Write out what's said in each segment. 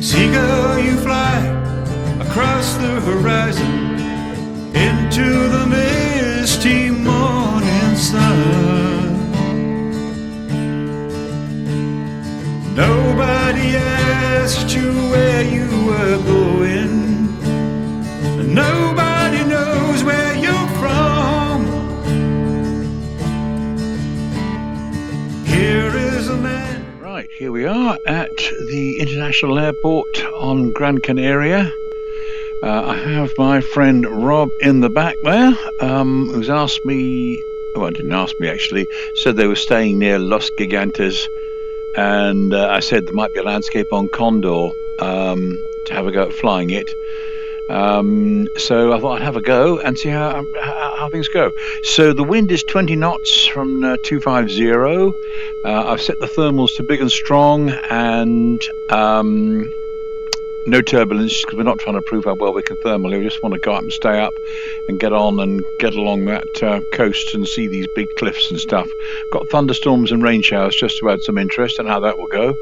Seagull, you fly across the horizon into the misty morning sun. Nobody asked you where you were going. Nobody knows where you're from. Here is a man. Right, here we are at the international airport on Gran Canaria. I have my friend Rob in the back there, who's asked me, well, didn't ask me actually, said they were staying near Los Gigantes, and I said there might be a landscape on Condor to have a go at flying it. So I thought I'd have a go and see how things go. So the wind is 20 knots from 250. I've set the thermals to big and strong, and no turbulence, because we're not trying to prove how well we can thermally. We just want to go up and stay up and get on and get along that coast and see these big cliffs and stuff. Got thunderstorms and rain showers just to add some interest in how that will go.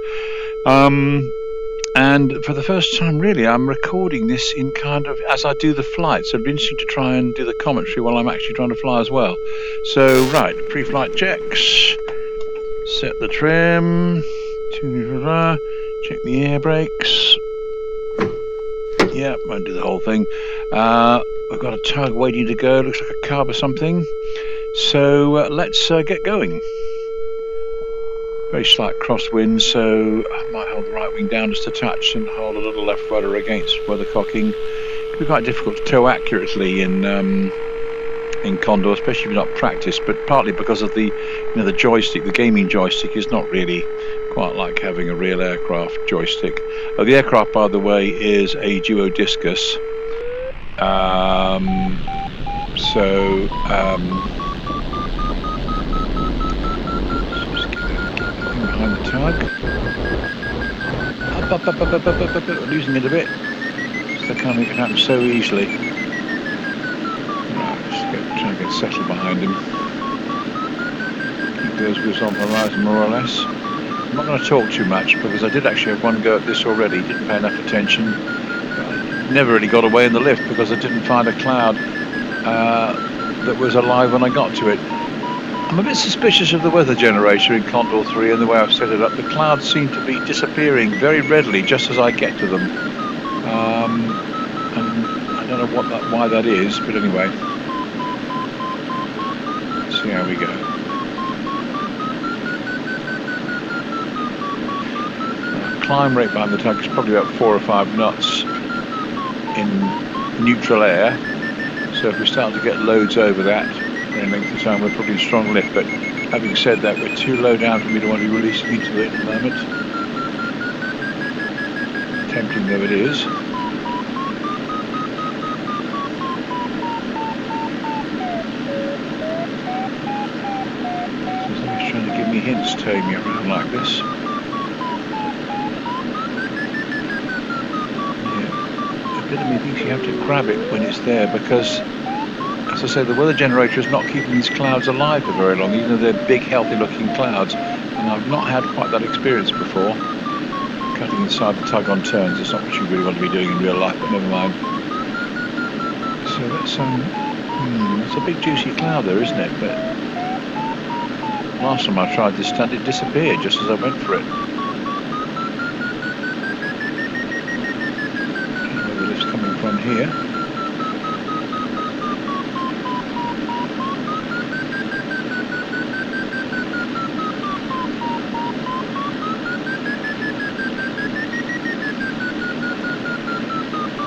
And for the first time, really, I'm recording this in kind of as I do the flight. So it'd be interesting to try and do the commentary while I'm actually trying to fly as well. So, right, pre-flight checks. Set the trim. Check the air brakes. Yeah, won't do the whole thing. We've got a tug waiting to go. Looks like a carb or something. So let's get going. Very slight crosswind, so I might hold the right wing down just a touch and hold a little left rudder against weather cocking. It can be quite difficult to tow accurately in Condor, especially if you're not practiced, but partly because of the the joystick. The gaming joystick is not really quite like having a real aircraft joystick. The aircraft, by the way, is a Duo Discus. Behind the tug. Up, losing it a bit. So it can happen so easily. Right, just try and get settled behind him. Keep those wheels on the horizon more or less. I'm not going to talk too much because I did actually have one go at this already. Didn't pay enough attention. Never really got away in the lift because I didn't find a cloud that was alive when I got to it. I'm a bit suspicious of the weather generator in Condor 3 and the way I've set it up. The clouds seem to be disappearing very readily just as I get to them. And I don't know why that is, but anyway. Let's see how we go. Climb rate behind the tug is probably about 4 or 5 knots in neutral air. So if we start to get loads over that, in length of time, we're probably in strong lift, but having said that, we're too low down for me to want to be releasing into it at the moment. Tempting though it is. So somebody's trying to give me hints, towing me around like this. Yeah, a bit of me thinks you have to grab it when it's there, because as I say, the weather generator is not keeping these clouds alive for very long, even though they're big, healthy-looking clouds. And I've not had quite that experience before. Cutting inside the tug on turns is not what you really want to be doing in real life, but never mind. So that's it's a big, juicy cloud there, isn't it? But last time I tried this stunt, it disappeared just as I went for it. Okay, where the lift's coming from here.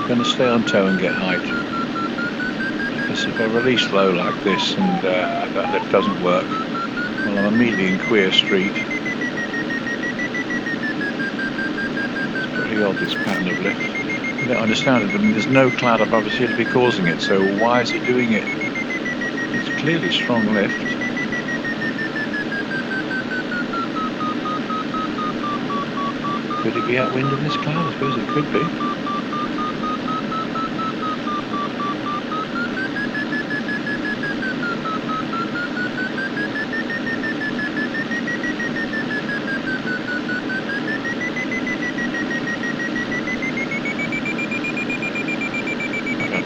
Going to stay on tow and get height, because if I release low like this and that lift doesn't work, well, I'm immediately in Queer Street. It's pretty odd, this pattern of lift. I don't understand it. I mean, there's no cloud above us here to be causing it, so why is it doing it? It's clearly strong lift. Could it be outwind in this cloud? I suppose it could be.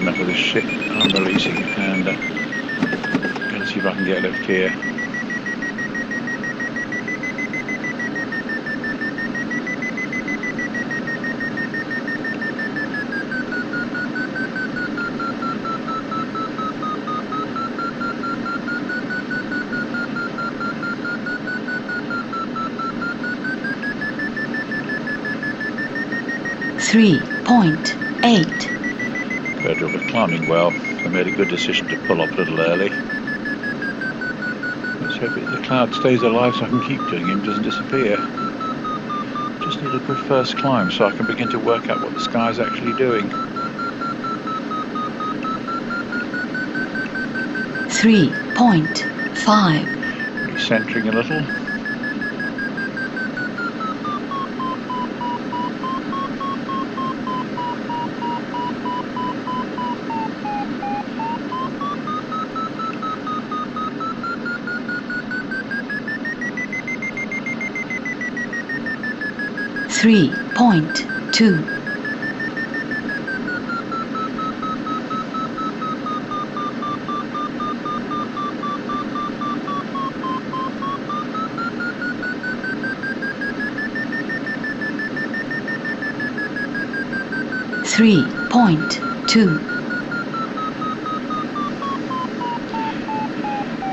enough of this shit. I'm releasing it and gonna see if I can get a lift here. Better of a climbing well. I made a good decision to pull off a little early. Let's hope the cloud stays alive so I can keep doing it and doesn't disappear. Just need a good first climb so I can begin to work out what the sky's actually doing. 3.5. Recentering a little. 3.2.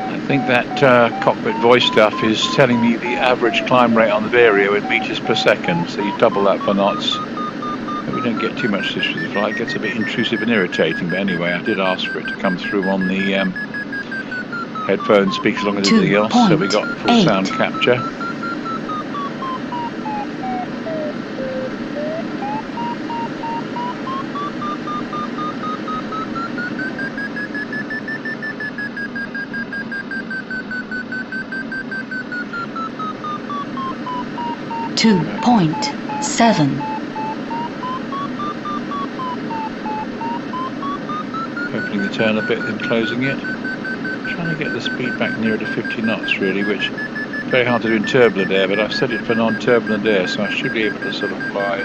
I think that cockpit voice stuff is telling me the average climb rate on the Vario in meters per second, so you double that for knots. But we don't get too much this with the flight. It gets a bit intrusive and irritating, but anyway, I did ask for it to come through on the headphone speakers along with everything else, so we got full sound capture. Opening the turn a bit, then closing it. Trying to get the speed back nearer to 50 knots, really, which is very hard to do in turbulent air, but I've set it for non-turbulent air, so I should be able to sort of fly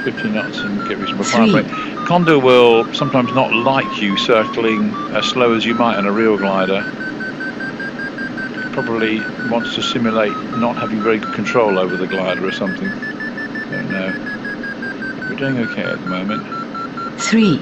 50 knots and get reasonable climb rate. Condor will sometimes not like you circling as slow as you might on a real glider. Probably wants to simulate not having very good control over the glider or something. Don't know. We're doing okay at the moment. 3.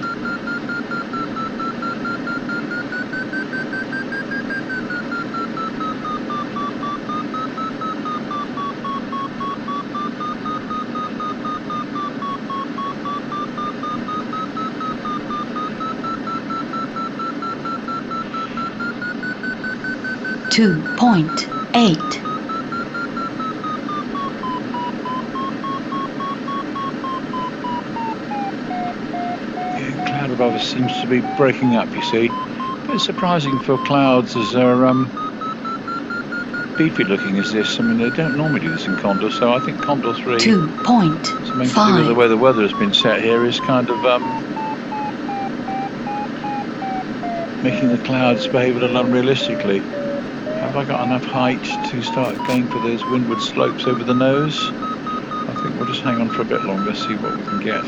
Cloud above us seems to be breaking up, you see. A bit surprising for clouds as they're beefy looking as this. I mean, they don't normally do this in Condor, so I think Condor 3, something to do with the way the weather has been set here, is kind of making the clouds behave a little unrealistically. Have I got enough height to start going for those windward slopes over the nose? I think we'll just hang on for a bit longer, see what we can get.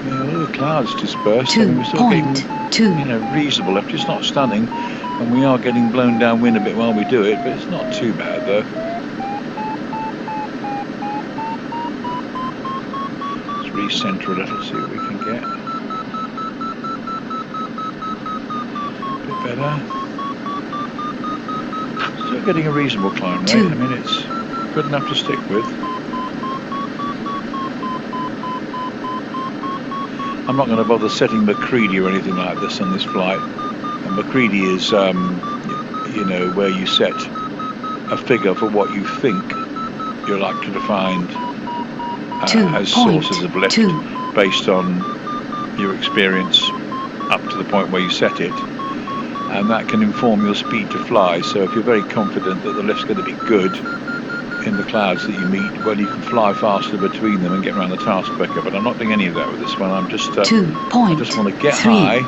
Yeah, all the clouds dispersed. I mean, we're still getting, reasonable lift. It's not stunning, and we are getting blown downwind a bit while we do it, but it's not too bad though. Let's recenter a little, see what we can get. Better. Still getting a reasonable climb rate. I mean, it's good enough to stick with. I'm not going to bother setting McCready or anything like this on this flight. And McCready is, where you set a figure for what you think you're likely to find as sources of lift based on your experience up to the point where you set it. And that can inform your speed to fly. So if you're very confident that the lift's going to be good in the clouds that you meet, well, you can fly faster between them and get around the task quicker. But I'm not doing any of that with this one. I'm just, I just want to get high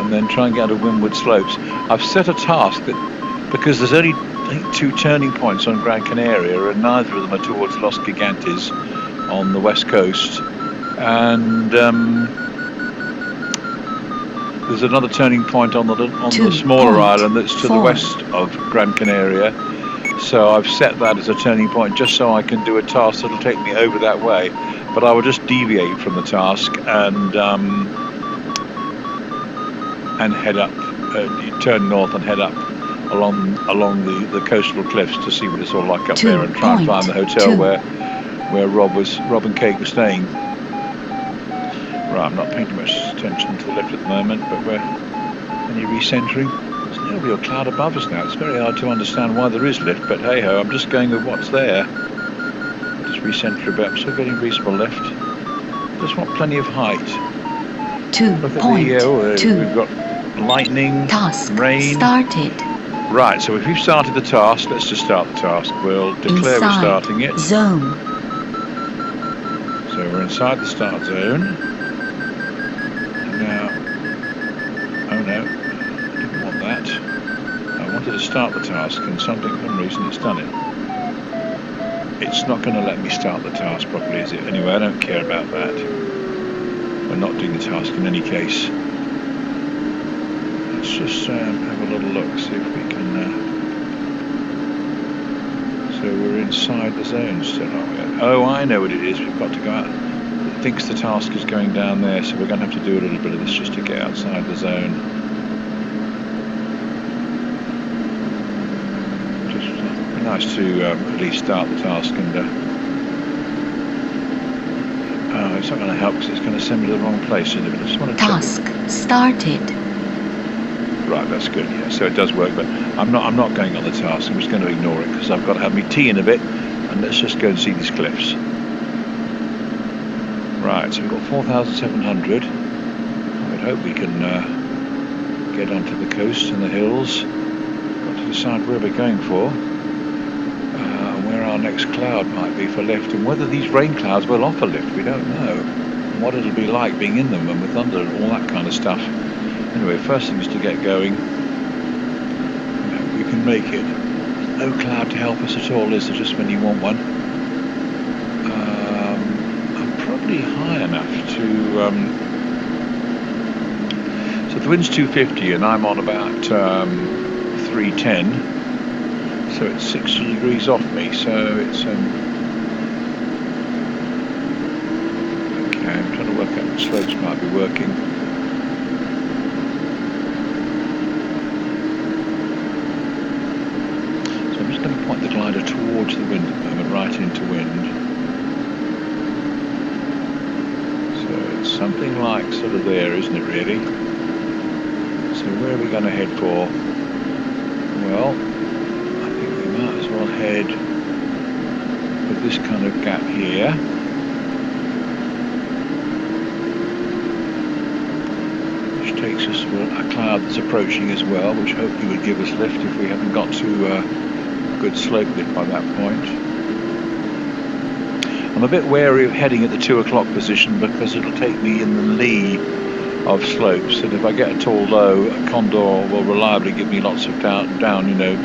and then try and get out of windward slopes. I've set a task that, because there's only, I think, 2 turning points on Gran Canaria, and neither of them are towards Los Gigantes on the west coast. and there's another turning point on the smaller island that's to the west of Gran Canaria. So I've set that as a turning point just so I can do a task that'll take me over that way. But I will just deviate from the task and head up, turn north and head up along the coastal cliffs to see what it's all like up there, and try and find the hotel where Rob and Kate were staying. Right, I'm not paying too much attention to the lift at the moment, but we're only recentering. There's no real cloud above us now. It's very hard to understand why there is lift, but hey ho, I'm just going with what's there. Just recenter a bit. I'm still getting reasonable lift. Just want plenty of height. Look at we've got lightning, rain. Right, so if we've started the task, let's just start the task. We'll declare we're starting it. So we're inside the start zone. Now, oh no, I didn't want that. I wanted to start the task, and for some reason it's done it. It's not going to let me start the task properly, is it? Anyway, I don't care about that. We're not doing the task in any case. Let's just have a little look, see if we can... So we're inside the zone still, aren't we? Oh, I know what it is. We've got to go out. It thinks the task is going down there, so we're going to have to do a little bit of this just to get outside the zone. Just be nice to at least start the task and... oh, it's not going to help because it's going to send me to the wrong place, isn't it? But I just want to task started. Right, that's good. Yeah, so it does work, but I'm not going on the task. I'm just going to ignore it because I've got to have my tea in a bit, and let's just go and see these cliffs. Right, so we've got 4,700. I would hope we can get onto the coast and the hills. Got to decide where we're going for, where our next cloud might be for lift, and whether these rain clouds will offer lift. We don't know. And what it'll be like being in them and with thunder and all that kind of stuff. Anyway, first thing is to get going. We can make it. No cloud to help us at all, is there, just when you want one? I'm probably high enough to... so the wind's 250 and I'm on about 310. So it's 60 degrees off me, so it's... okay, I'm trying to work out what slopes might be working. Point the glider towards the wind at the moment, right into wind. So it's something like sort of there, isn't it, really? So where are we going to head for? Well, I think we might as well head with this kind of gap here. Which takes us to a cloud that's approaching as well, which hopefully would give us lift if we haven't got to good slope lift by that point. I'm a bit wary of heading at the 2 o'clock position because it'll take me in the lee of slopes, and if I get a tall low, a Condor will reliably give me lots of down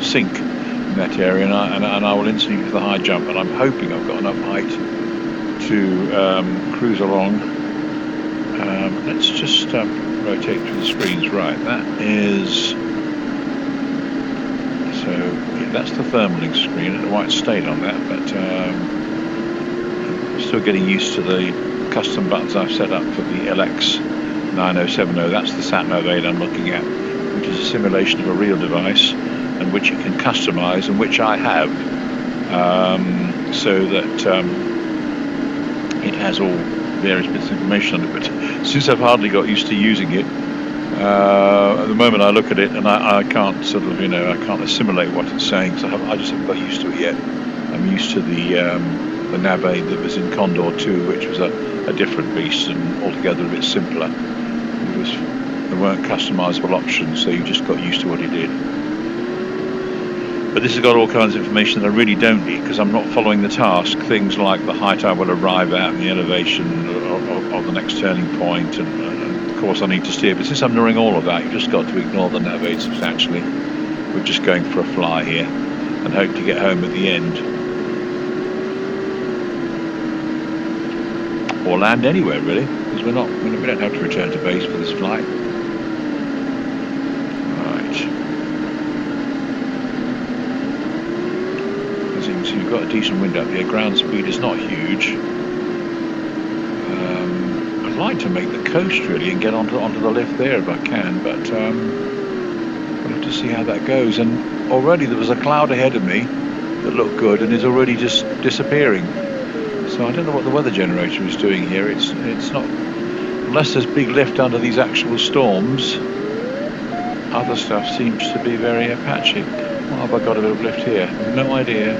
sink in that area, and I will instantly do the high jump, and I'm hoping I've got enough height to cruise along. Let's just rotate through the screens. Right, that is... so that's the thermaling screen, and the white stayed on that, but I'm still getting used to the custom buttons I've set up for the LX9070. That's the sat-nav aid I'm looking at, which is a simulation of a real device, and which you can customize, and which I have, so that it has all various bits of information on it. But since I've hardly got used to using it, at the moment I look at it and I can't sort of, I can't assimilate what it's saying, so I just haven't got used to it yet. I'm used to the nav aid that was in Condor 2, which was a different beast and altogether a bit simpler. There weren't customizable options, so you just got used to what it did. But this has got all kinds of information that I really don't need because I'm not following the task. Things like the height I will arrive at and the elevation of the next turning point, and of course I need to steer, but since I'm knowing all of that, you've just got to ignore the nav aid substantially. We're just going for a fly here and hope to get home at the end. or land anywhere really, because we don't have to return to base for this flight. Right. As you can see, we've got a decent wind up here. Ground speed is not huge. I'd like to make the coast really and get onto the lift there if I can, but we'll have to see how that goes. And already there was a cloud ahead of me that looked good and is already just disappearing. So I don't know what the weather generator is doing here. It's not, unless there's big lift under these actual storms, other stuff seems to be very Apache. Why have I got a bit of lift here? No idea.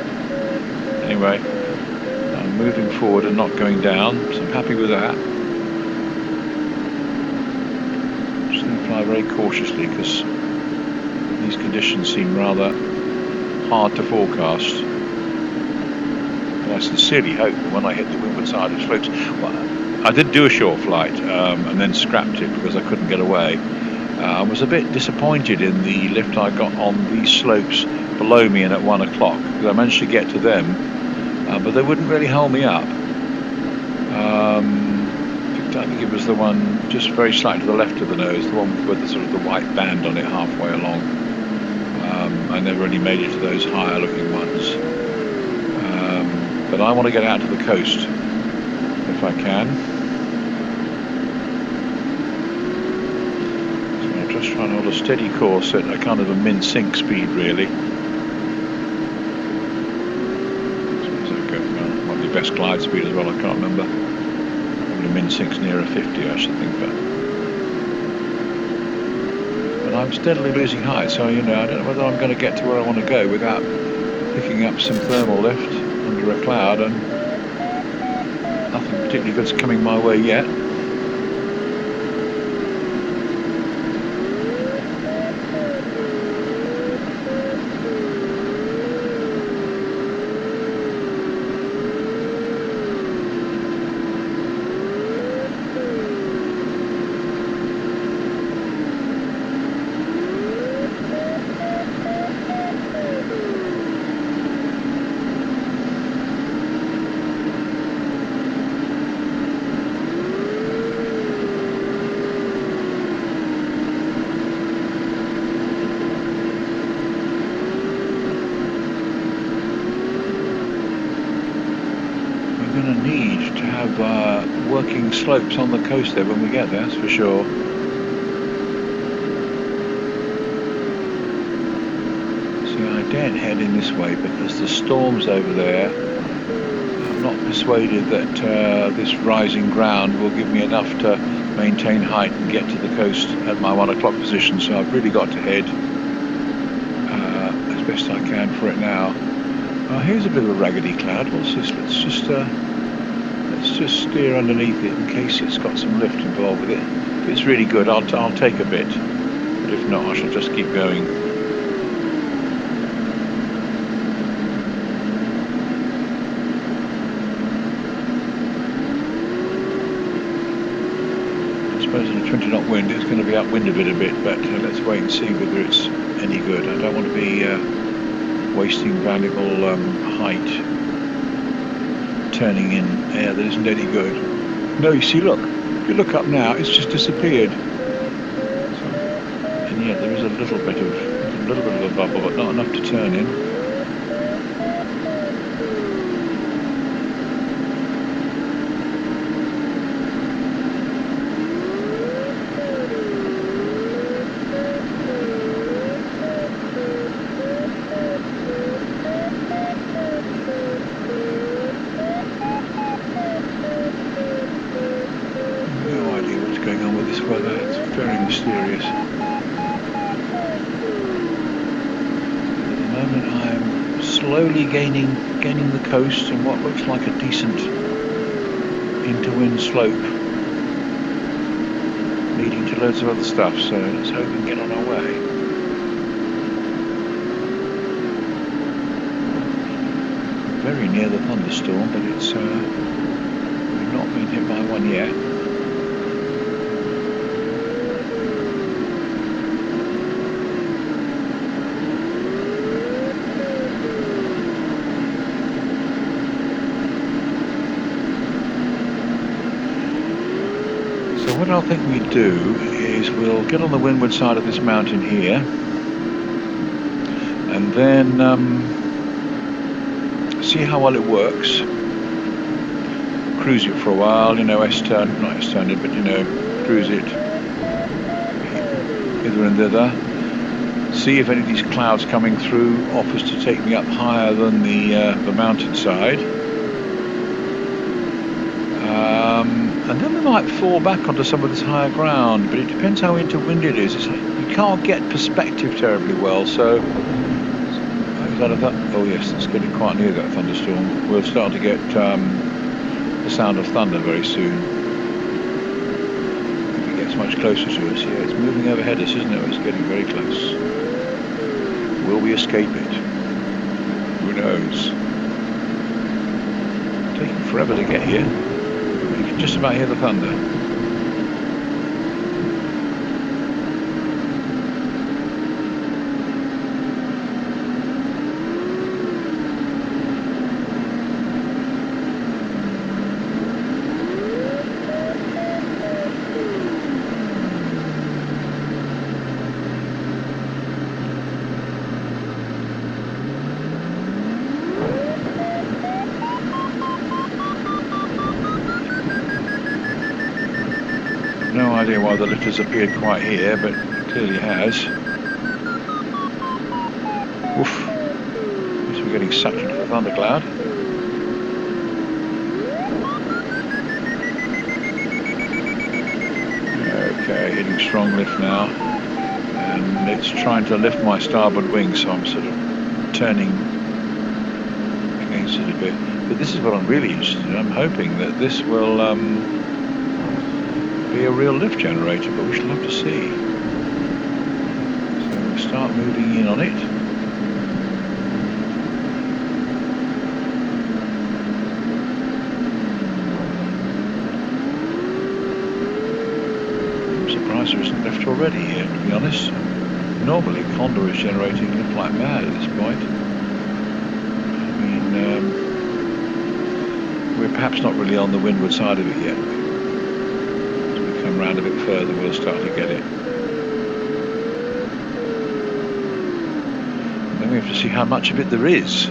Anyway, I'm moving forward and not going down, so I'm happy with that. Just going to fly very cautiously because these conditions seem rather hard to forecast. But I sincerely hope that when I hit the windward side of slopes, well, I did do a short flight and then scrapped it because I couldn't get away. I was a bit disappointed in the lift I got on these slopes below me and at 1 o'clock, because I managed to get to them, but they wouldn't really hold me up. I think it was the one just very slightly to the left of the nose, the one with the sort of the white band on it halfway along. I never really made it to those higher looking ones. But I want to get out to the coast if I can. So I'm just trying to hold a steady course at a kind of a min-sync speed really. Might be best glide speed as well, I can't remember. Probably min-sync's nearer 50 I should think, but I'm steadily losing height, so I don't know whether I'm going to get to where I want to go without picking up some thermal lift under a cloud, and nothing particularly good's coming my way yet. Working slopes on the coast there when we get there, that's for sure. See, I daren't head in this way because the storms over there, I'm not persuaded that this rising ground will give me enough to maintain height and get to the coast at my 1 o'clock position, so I've really got to head as best I can for it now. Here's a bit of a raggedy cloud. What's this? Let's just steer underneath it in case it's got some lift involved with it. If it's really good, I'll take a bit, but if not, I shall just keep going. I suppose in a 20-knot wind it's going to be upwind of it a bit, but let's wait and see whether it's any good. I don't want to be wasting valuable height turning in air that isn't any good. No, you see, look, if you look up now, it's just disappeared. And yet there is a little bit of a bubble, but not enough to turn in. Gaining the coast and what looks like a decent into-wind slope leading to loads of other stuff, so let's hope we can get on our way. Very near the thunderstorm, but it's we've not been hit by one yet. what I think we do is we'll get on the windward side of this mountain here, and then see how well it works. Cruise it for a while, you know, S-turn, not S-turned, but you know, cruise it hither and thither. See if any of these clouds coming through offers to take me up higher than the mountainside. And then we might fall back onto some of this higher ground, but it depends how into wind it is. You can't get perspective terribly well, so... Oh yes, it's getting quite near that thunderstorm. We'll start to get the sound of thunder very soon. If it gets much closer to us, yeah, it's moving overhead us, isn't it? It's getting very close. Will we escape it? Who knows? It's taking forever to get here. You can just about hear the thunder. No idea why the lift has appeared quite here, but it clearly has. Oof. Guess we're getting sucked into the thundercloud. Okay, hitting strong lift now. And it's trying to lift my starboard wing, so I'm sort of turning against it a bit. But this is what I'm really interested in. I'm hoping that this will be a real lift generator, but we shall have to see. So we'll start moving in on it. I'm surprised there isn't lift already here, to be honest. Normally Condor is generating lift like mad at this point. I mean, we're perhaps not really on the windward side of it yet. Around a bit further, we'll start to get it. And then we have to see how much of it there is.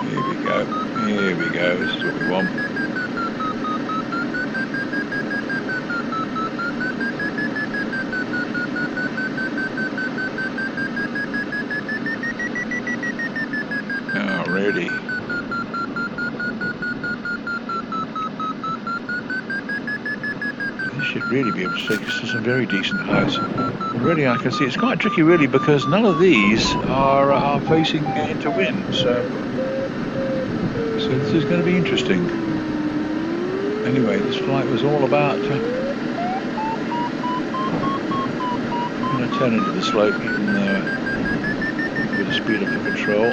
Here we go. Here we go. This is what we want. Oh, really? Should really be able to take us to some very decent heights. Really, I can see it's quite tricky, really, because none of these are facing into wind. So this is going to be interesting. Anyway, this flight was all about. I'm going to turn into the slope, even with the speed up for control.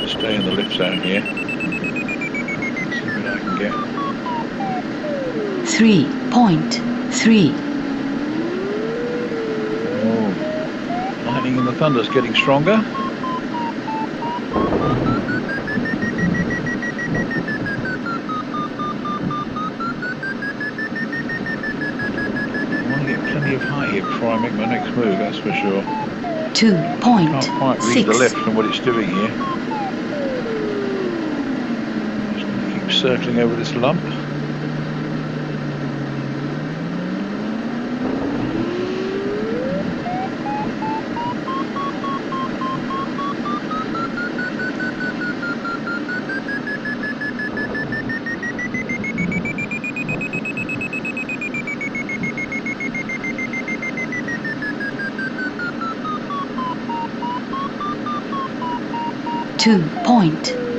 Stay in the lift zone here. See what I can get. 3.3. Oh, lightning and the thunder's getting stronger. I want to get plenty of height here before I make my next move, that's for sure. 2.6. Can't quite read the lift and what it's doing here. Circling over this lump.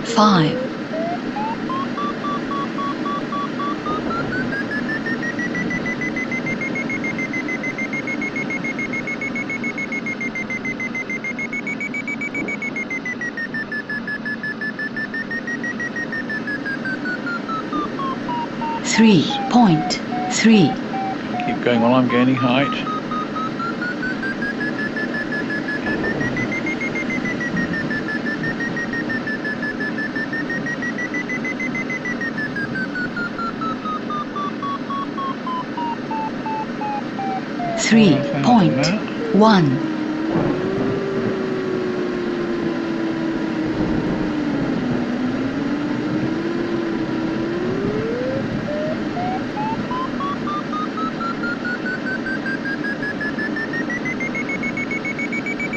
.5. 3.3. 3, Keep going while I'm gaining height. Three point now. 1.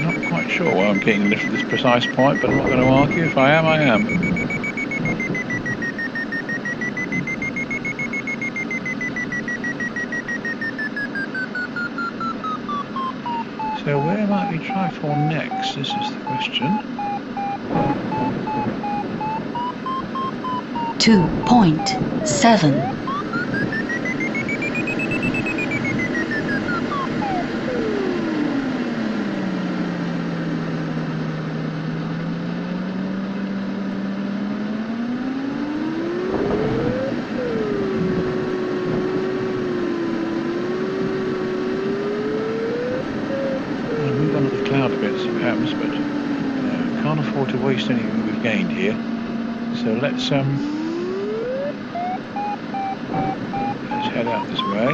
Not quite sure why I'm getting lift at this precise point, but I'm not going to argue. If I am, I am. So where might we try for next? This is the question. 2.7. Can't afford to waste anything we've gained here, so let's head out this way.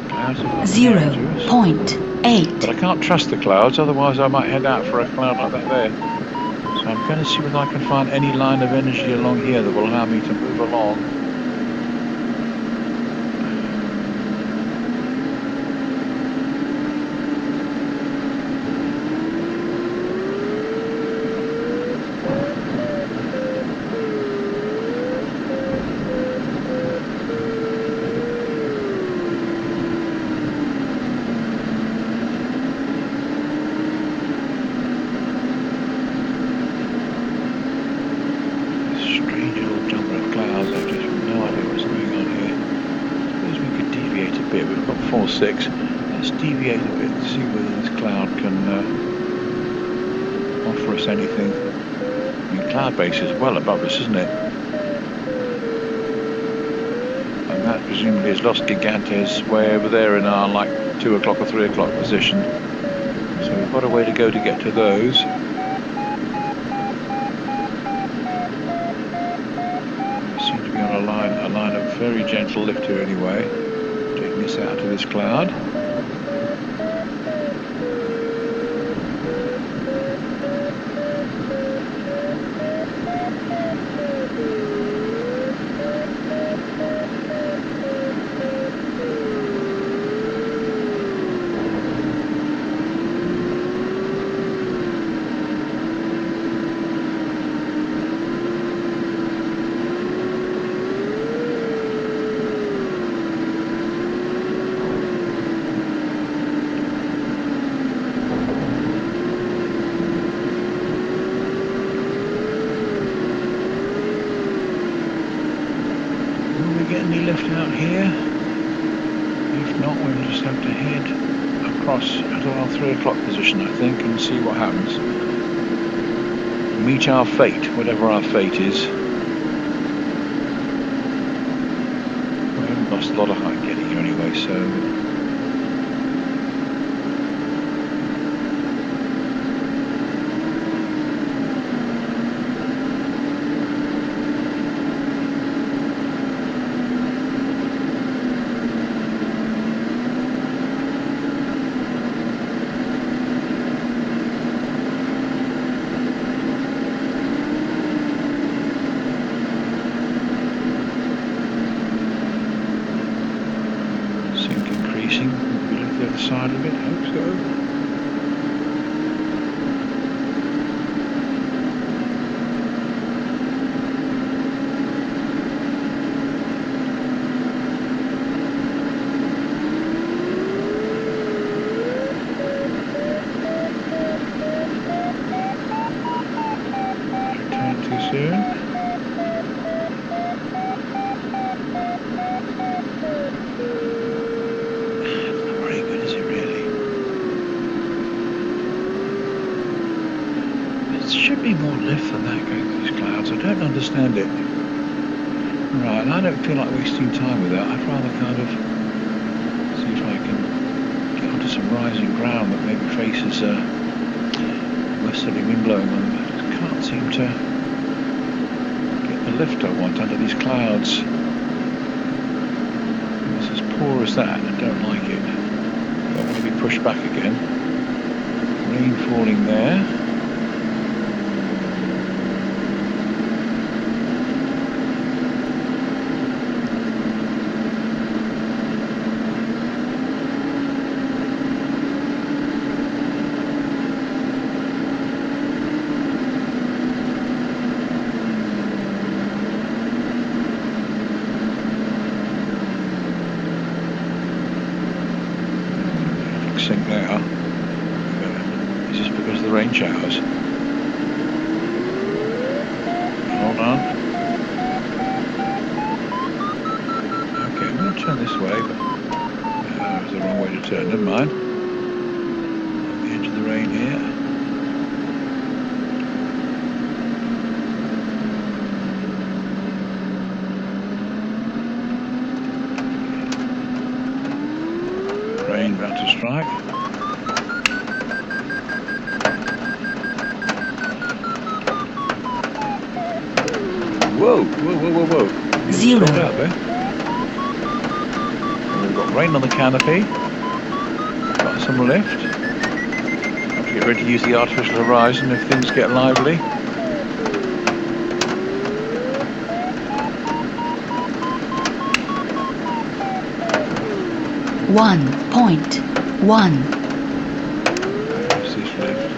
Clouds have got 0.8. but I can't trust the clouds, otherwise I might head out for a cloud like that there. So I'm going to see whether I can find any line of energy along here that will allow me to move along. Let's deviate a bit to see whether this cloud can offer us anything. I mean, cloud base is well above us, isn't it? And that presumably is Los Gigantes way over there in our like 2 o'clock or 3 o'clock position. So we've got a way to go to get to those. We seem to be on a line of very gentle lift here anyway. Taking this out of this cloud. Any lift out here? If not, we'll just have to head across to our 3 o'clock position, I think, and see what happens. Meet our fate, whatever our fate is. We haven't lost a lot of height getting here anyway, so side of it, hope so. Return too soon. Should be more lift than that going through these clouds. I don't understand it. Right, I don't feel like wasting time with that. I'd rather kind of see if I can get onto some rising ground that maybe faces westerly wind blowing on them. I just can't seem to get the lift I want under these clouds. It's as poor as that. I don't like it. Don't want to be pushed back again. Rain falling there. Sink now. Is this because of the rain showers? Hold on. Okay, I'm going to turn this way, but that was the wrong way to turn. Never mind. The edge of the rain here. Rain about to strike. Whoa, whoa, whoa, whoa, whoa. Zero. Out there. We've got rain on the canopy. Got some lift. Have to get ready to use the artificial horizon if things get lively. 1.1. What's this lift?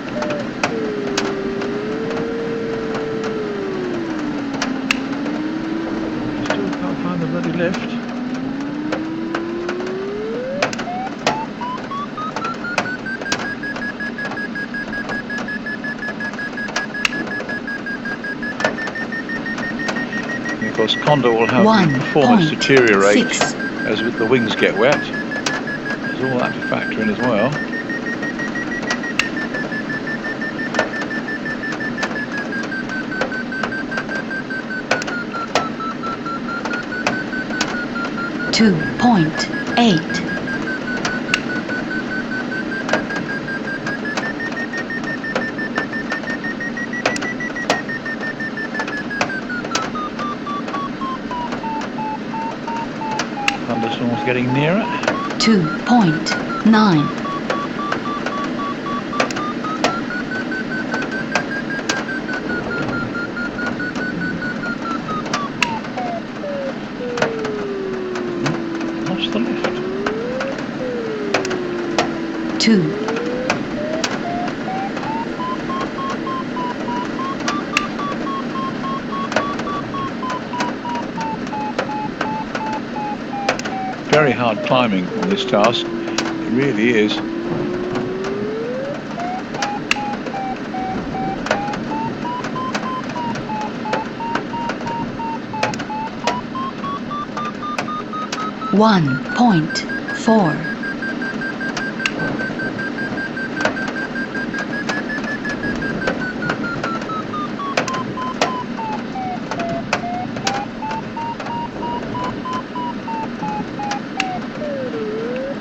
Still can't find the bloody lift. And of course, Condor will have the performance deteriorate 1.6. as the wings get wet. There's all that to factor in as well. .8. Thunderstorms getting nearer. 2.9. Lost the lift. 2. Very hard climbing on this task. It really is. .4.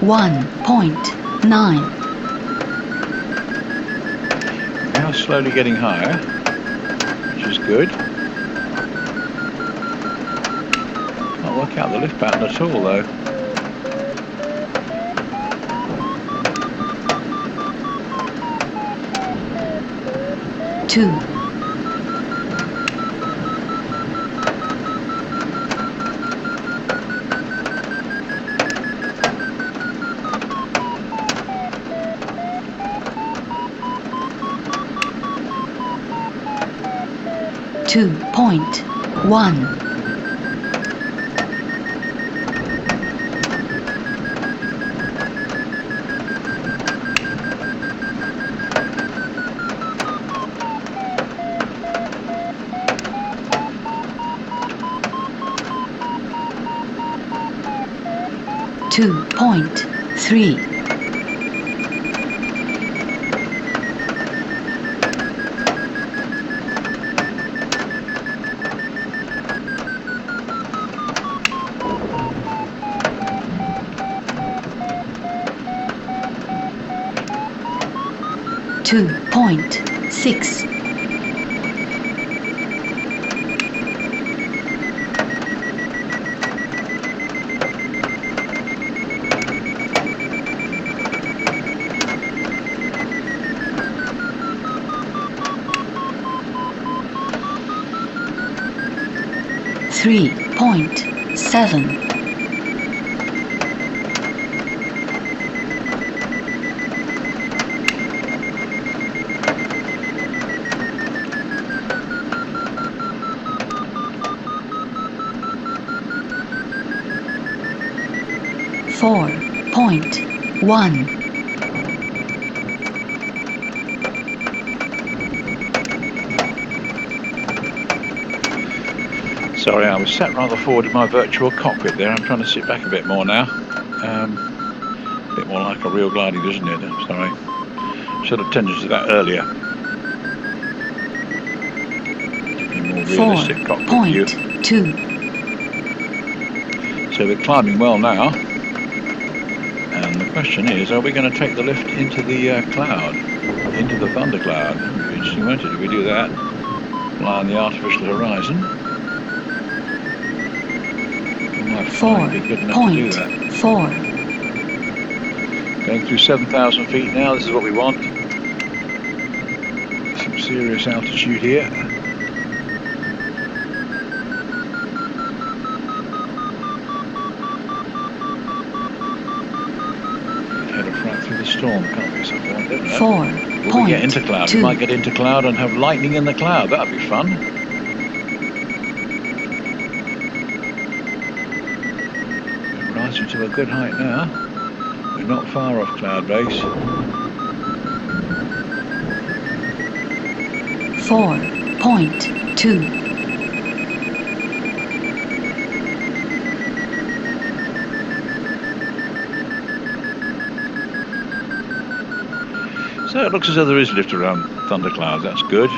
1.9. Now slowly getting higher, which is good. Can't work out the lift pattern at all though. Two. 2.1. .3. 2.4. 3.6. 3.7. 4.1. Sorry, I was sat rather forward in my virtual cockpit there. I'm trying to sit back a bit more now. A bit more like a real gliding, doesn't it? I'm sorry. Should have tended to that earlier. A more realistic cockpit view. 4.2. So we're climbing well now. And the question is, are we going to take the lift into the cloud? Into the thunder cloud? It'd be interesting, won't it, if we do that? Fly on the artificial horizon. 4.4. Going through 7,000 feet now, this is what we want. Some serious altitude here. Head off right through the storm, can't we? So far, don't know. 4. Will we get into cloud? We might get into cloud and have lightning in the cloud. That'd be fun. Rising to a good height now. We're not far off cloud base. 4.2. So it looks as though there is lift around thunderclouds. That's good.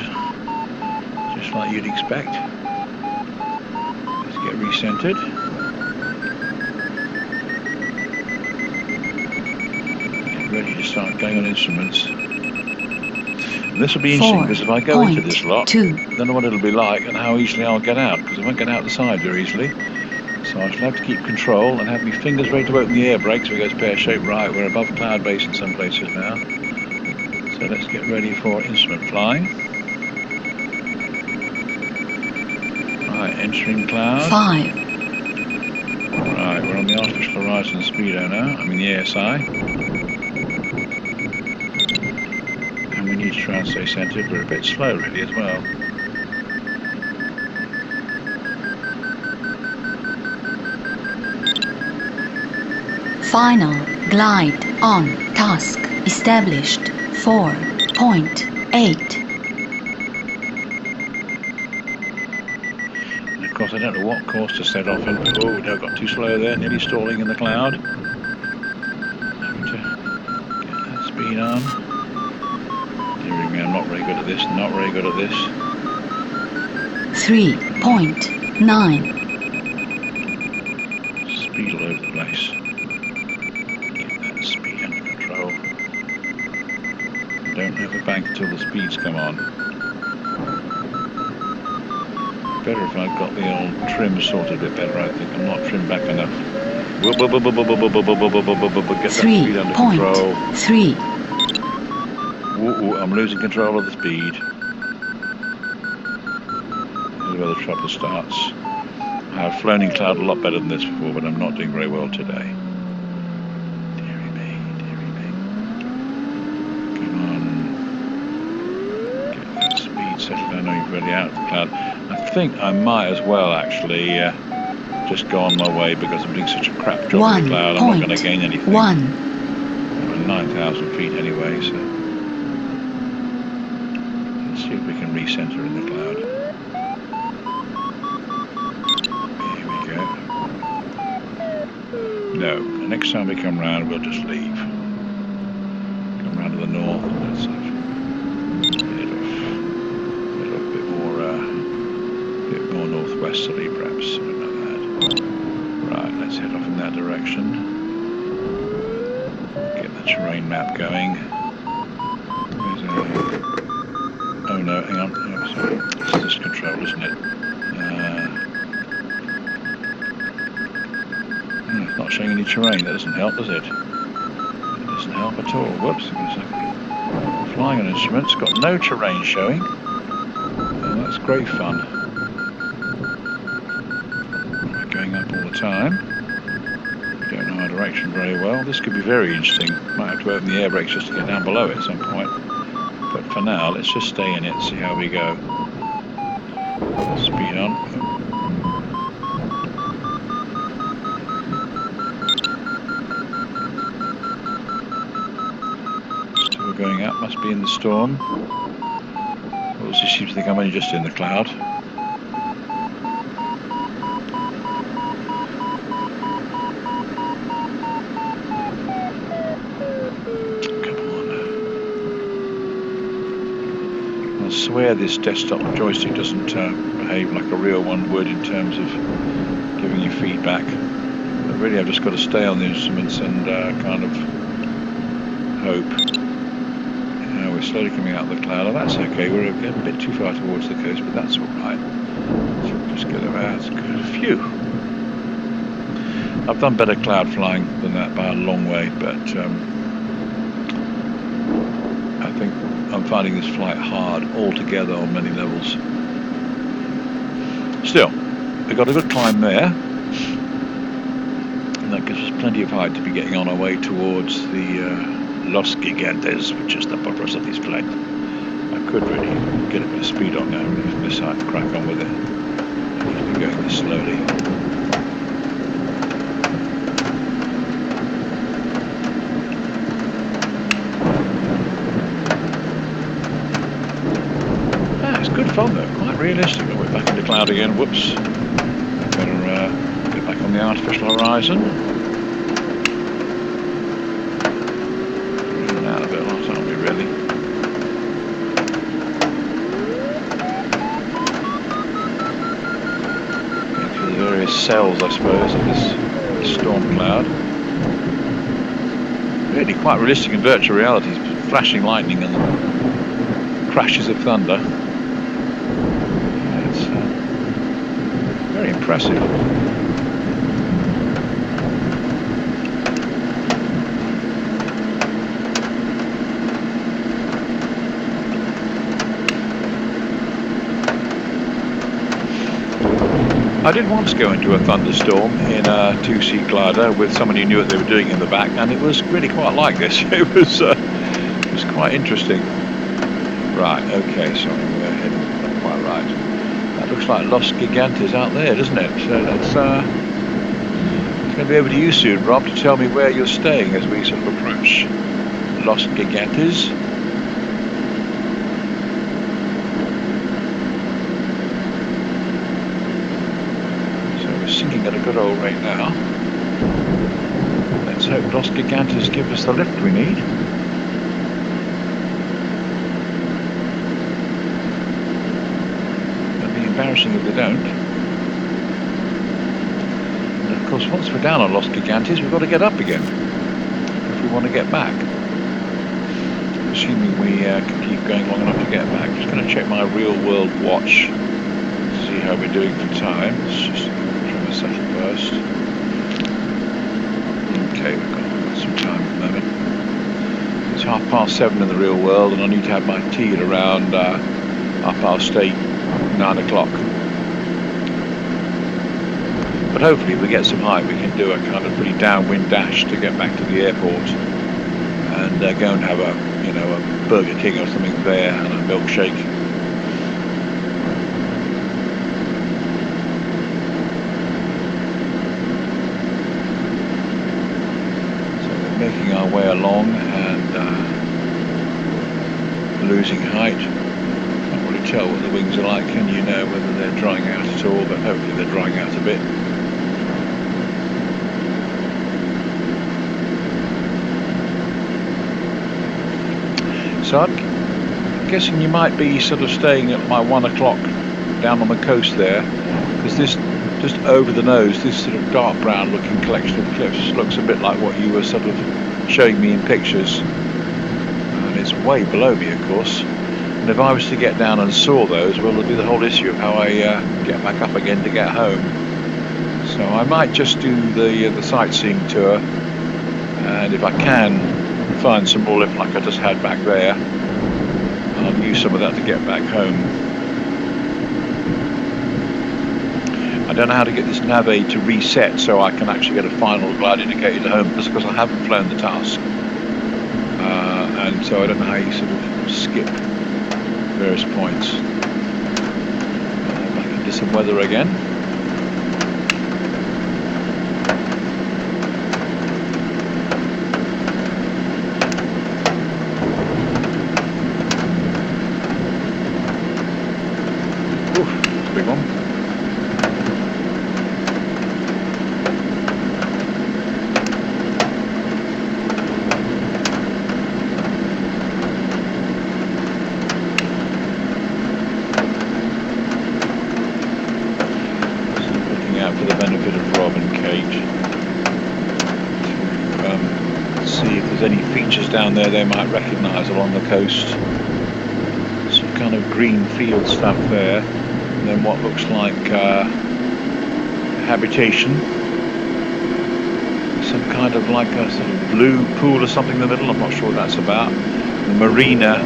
Just like you'd expect. Let's get recentered. Ready to start going on instruments. And this will be interesting because if I go into this lot, I don't know what it'll be like and how easily I'll get out, because I won't get out the side very easily. So I shall have to keep control and have my fingers ready to open the air brake so it goes pear-shaped right. We're above cloud base in some places now. So let's get ready for instrument flying. Right, entering cloud. 5. Right, we're on the artificial horizon speedo now. I mean the ASI. We need to try and stay centered. We're a bit slow really as well. Final glide on task established. 4.8. And of course I don't know what course to set off in. Oh no, got too slow there, nearly stalling in the cloud. Having to get that speed on. I'm not very good at this, not very good at this. 3.9. Speed all over the place. Get that speed under control. Don't overbank until the speeds come on. Better if I've got the old trim sorted a bit better, I think. I'm not trimmed back enough. Get that speed under control. 3. Ooh, I'm losing control of the speed. This is where the trouble starts. I've flown in cloud a lot better than this before, but I'm not doing very well today. Deary me, deary me. Come on. Get that speed settled. I know you're really out of the cloud. I think I might as well actually just go on my way because I'm doing such a crap job in the cloud. I'm not going to gain anything. 1. I'm at 9,000 feet anyway, so. See if we can recenter in the cloud. Here we go. No, the next time we come round, we'll just leave. Come round to the north and let's head off a bit more northwesterly, perhaps, something like that. Right, let's head off in that direction. Get the terrain map going. There's a no, hang on. Oh, sorry. It's this control, isn't it? It's not showing any terrain. That doesn't help, does it? It doesn't help at all. Whoops. Flying on instruments, got no terrain showing. Oh, that's great fun. Going up all the time. Don't know our direction very well. This could be very interesting. Might have to open the air brakes just to get down below it at some point. But for now, let's just stay in it and see how we go. Speed on. Still going up, must be in the storm. Also seems to think I'm only just in the cloud. I swear this desktop joystick doesn't behave like a real one would in terms of giving you feedback. But really I've just got to stay on the instruments and kind of hope. We're slowly coming out of the cloud. Oh, that's okay, we're getting a bit too far towards the coast, but that's alright. So we'll just get about phew. I've done better cloud flying than that by a long way, but I think I'm finding this flight hard altogether on many levels. Still, we've got a good climb there, and that gives us plenty of height to be getting on our way towards the Los Gigantes, which is the purpose of this flight. I could really get a bit of speed on now, really, from this side and crack on with it. I've been going this slowly. Good fun though, quite realistic. Oh, we're back in the cloud again, whoops. Better get back on the artificial horizon. We're out of it a lot, aren't we, really? Into the various cells, I suppose, of this storm cloud. Really quite realistic in virtual reality, flashing lightning and the crashes of thunder. Very impressive. I did once go into a thunderstorm in a two-seat glider with someone who knew what they were doing in the back, and it was really quite like this. It was quite interesting. Right, okay, sorry, we're heading not quite right. That looks like Los Gigantes out there, doesn't it? So that's it's going to be over to you soon, Rob, to tell me where you're staying as we sort of approach Los Gigantes. Sinking at a good old rate now. Let's hope Los Gigantes give us the lift we need. It'll be embarrassing if they don't. And of course, once we're down on Los Gigantes, we've got to get up again if we want to get back. Assuming we can keep going long enough to get back. Just going to check my real-world watch to see how we're doing for time. It's just settle first. Okay, we've got some time at the moment. It's 7:30 in the real world, and I need to have my tea at around 8:30, 9 o'clock. But hopefully, if we get some height, we can do a kind of pretty downwind dash to get back to the airport and go and have a Burger King or something there and a milkshake. Making our way along and losing height. Can't really tell what the wings are like, can you know whether they're drying out at all, but hopefully they're drying out a bit. So I'm guessing you might be sort of staying at my 1 o'clock down on the coast there, because this just over the nose, this sort of dark brown looking collection of cliffs looks a bit like what you were sort of showing me in pictures. And it's way below me, of course. And if I was to get down and saw those, well, there'd be the whole issue of how I get back up again to get home. So I might just do the sightseeing tour, and if I can find some more lift like I just had back there, I'll use some of that to get back home. I don't know how to get this nav aid to reset so I can actually get a final glide indicator to home, because I haven't flown the task, and so I don't know how you sort of skip various points. Back into some weather again. Oof, that's a big one. For the benefit of Rob and Kate, to see if there's any features down there they might recognise along the coast. Some kind of green field stuff there, and then what looks like habitation, some kind of like a sort of blue pool or something in the middle. I'm not sure what that's about. The marina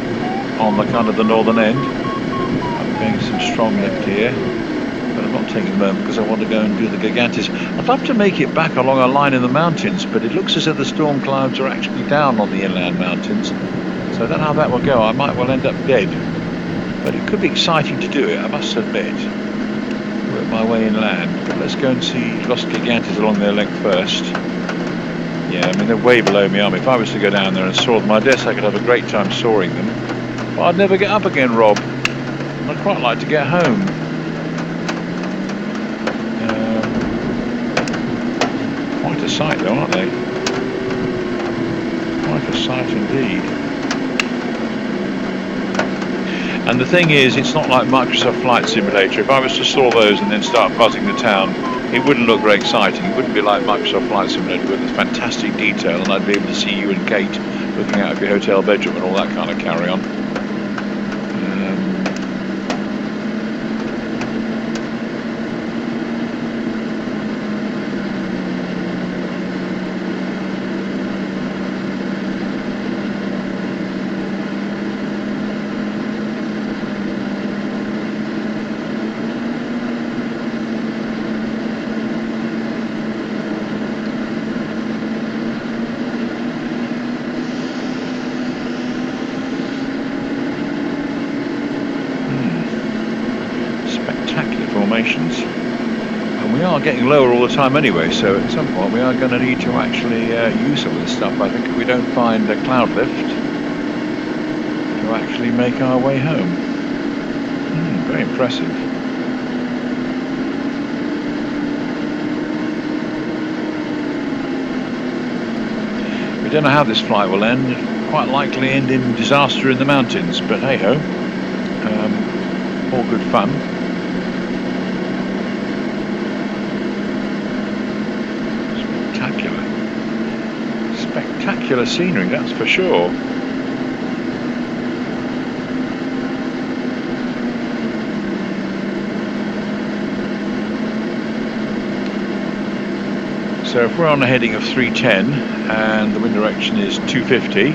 on the kind of the northern end. I'm getting some strong lift here, but I'm not taking a moment because I want to go and do the Gigantes. I'd love to make it back along a line in the mountains, but it looks as if the storm clouds are actually down on the inland mountains, so I don't know how that will go. I might well end up dead, but it could be exciting to do it, I must admit. Work my way inland, but let's go and see Los Gigantes along their length first. Yeah, I mean, they're way below me, aren't they? If I was to go down there and soar them, I guess I could have a great time soaring them, but I'd never get up again, Rob. I'd quite like to get home. Quite a sight though, aren't they? Quite a sight indeed. And the thing is, it's not like Microsoft Flight Simulator. If I was to soar those and then start buzzing the town, it wouldn't look very exciting. It wouldn't be like Microsoft Flight Simulator with this fantastic detail, and I'd be able to see you and Kate looking out of your hotel bedroom and all that kind of carry on. And we are getting lower all the time anyway, so at some point we are going to need to actually use some of this stuff, I think, if we don't find a cloud lift to actually make our way home. Very impressive. We don't know how this flight will end. It'll quite likely end in disaster in the mountains, but hey ho, all good fun. Spectacular scenery, that's for sure. So if we're on a heading of 310 and the wind direction is 250,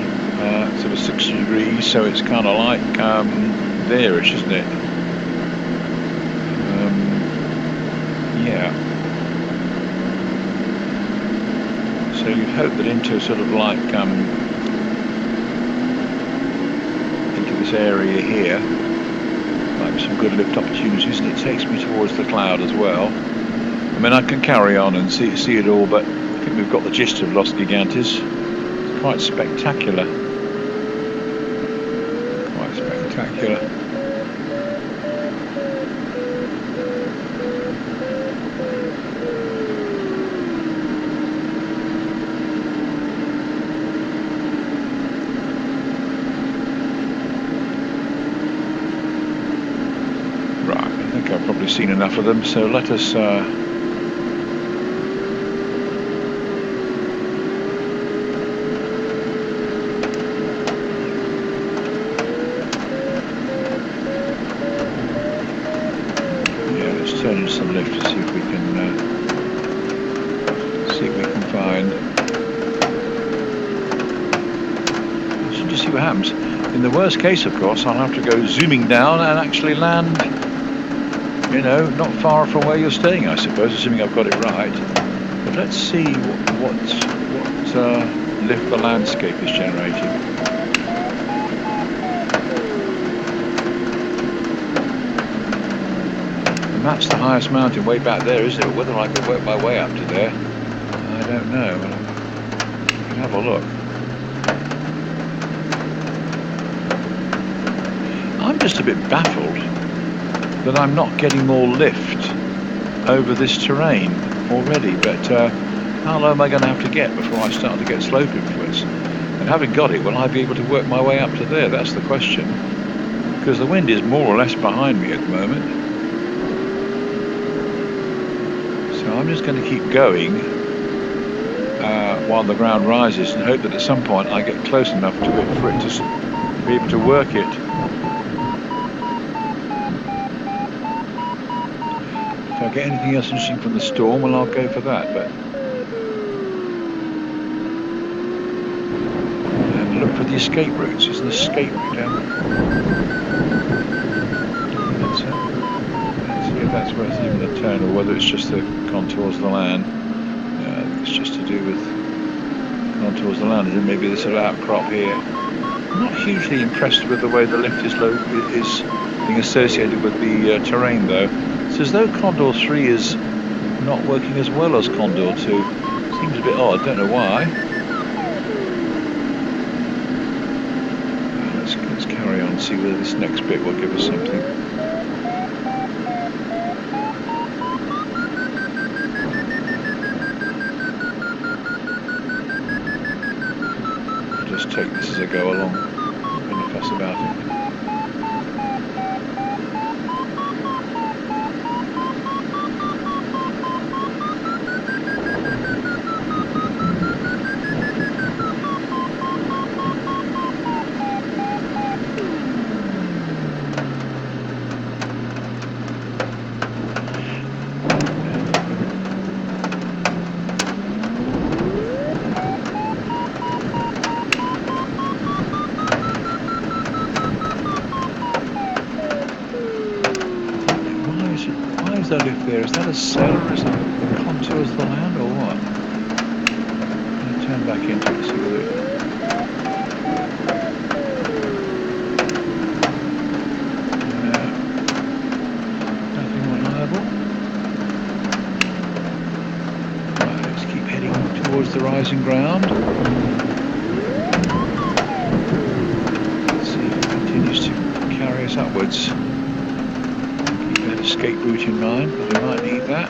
sort of 60 degrees, so it's kind of like there-ish, isn't it? Yeah. So you'd hope that into sort of like into this area here might be some good lift opportunities, and it takes me towards the cloud as well. I mean, I can carry on and see it all, but I think we've got the gist of Los Gigantes. It's quite spectacular. Quite spectacular. I've probably seen enough of them, so let us just turn in some lift to see if we can find. Just see what happens. In the worst case, of course, I'll have to go zooming down and actually land, you know, not far from where you're staying, I suppose, assuming I've got it right. But let's see what lift the landscape is generating. And that's the highest mountain way back there, isn't it? Whether I can work my way up to there, I don't know. We can have a look. I'm just a bit baffled that I'm not getting more lift over this terrain already, but how low am I going to have to get before I start to get slope influence? And having got it, will I be able to work my way up to there? That's the question, because the wind is more or less behind me at the moment. So I'm just going to keep going while the ground rises and hope that at some point I get close enough to it for it to be able to work it. If I get anything else interesting from the storm, well, I'll go for that. But and look for the escape routes. There's an escape route down there. Let's see if that's worth even a turn, or whether it's just the contours of the land. I think it's just to do with contours of the land, and maybe this sort of outcrop here. I'm not hugely impressed with the way the lift is being associated with the terrain, though. It's as though Condor 3 is not working as well as Condor 2. Seems a bit odd, don't know why. Let's carry on and see whether this next bit will give us something. I'll just take this as I go along. I'm going to fuss about it. That lift there, is that a sail or is that the contours of the land or what? I'm going to turn back into it, see whether nothing reliable. Right, let's keep heading towards the rising ground. Let's see if it continues to carry us upwards. Escape route in mind, because we might need that.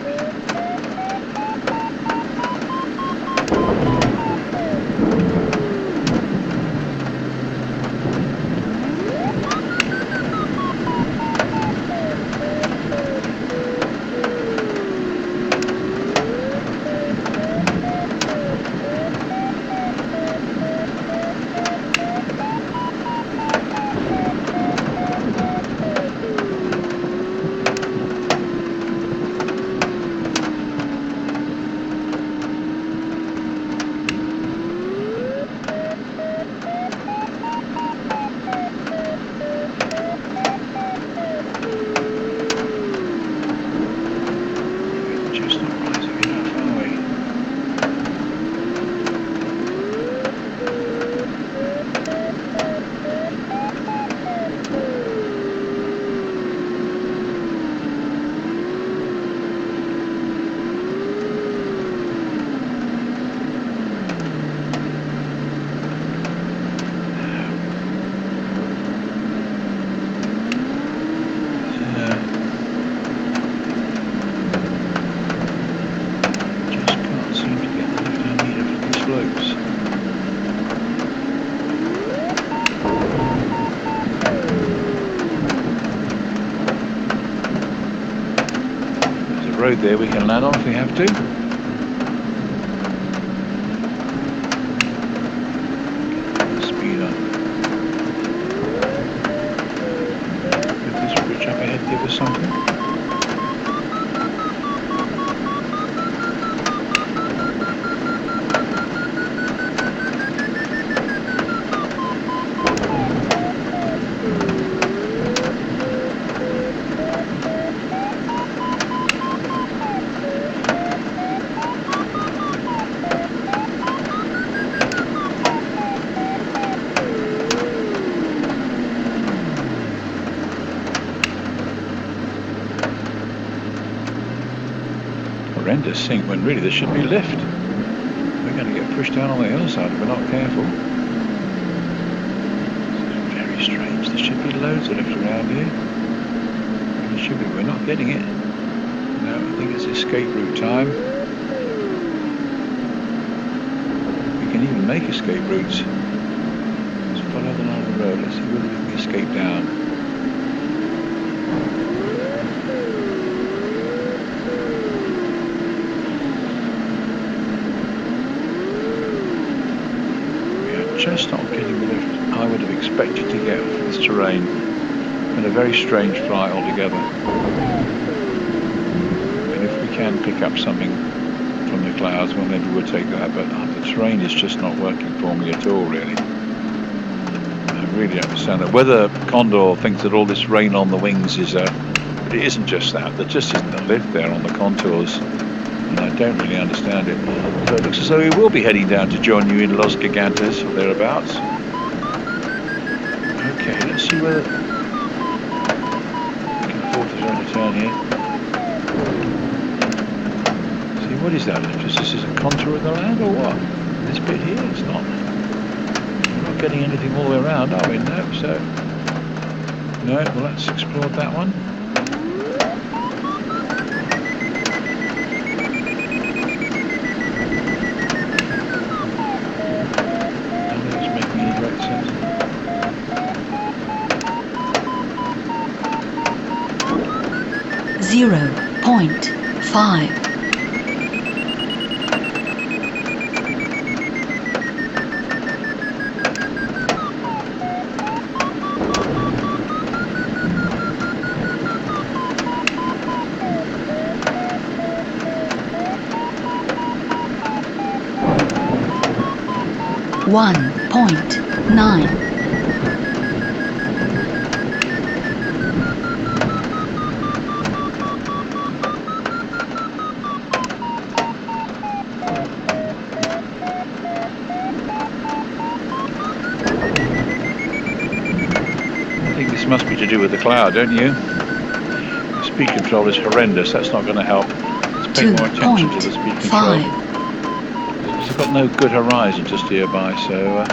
Road there we can land on if we have to. Speed up. Could this bridge up ahead give us something? horrendous sink when really there should be lift. We're going to get pushed down on the other side if we're not careful. It's very strange. There should be loads of lift around here. There should be. We're not getting it. No, I think it's escape route time. We can even make escape routes. Let's follow the line of the road. Let's see whether we can escape down. Just not getting the lift I would have expected to get for this terrain, and a very strange flight altogether. And if we can pick up something from the clouds, well maybe we'll take that, but the terrain is just not working for me at all really. I really understand that. Whether Condor thinks that all this rain on the wings is but it isn't just that, there just isn't a lift there on the contours. And I don't really understand it. So it looks as though we will be heading down to join you in Los Gigantes or thereabouts. Okay, let's see whether we can afford to turn a turn here. See, what is that? Is this a contour of the land or what? This bit here, it's not. We're not getting anything all the way around, are we? No, so. No, well, let's explore that one. Zero point 5. One point 9. Must be to do with the cloud, don't you? The speed control is horrendous. That's not going to help. Let's pay more attention to the speed control. It's got no good horizon just nearby, so.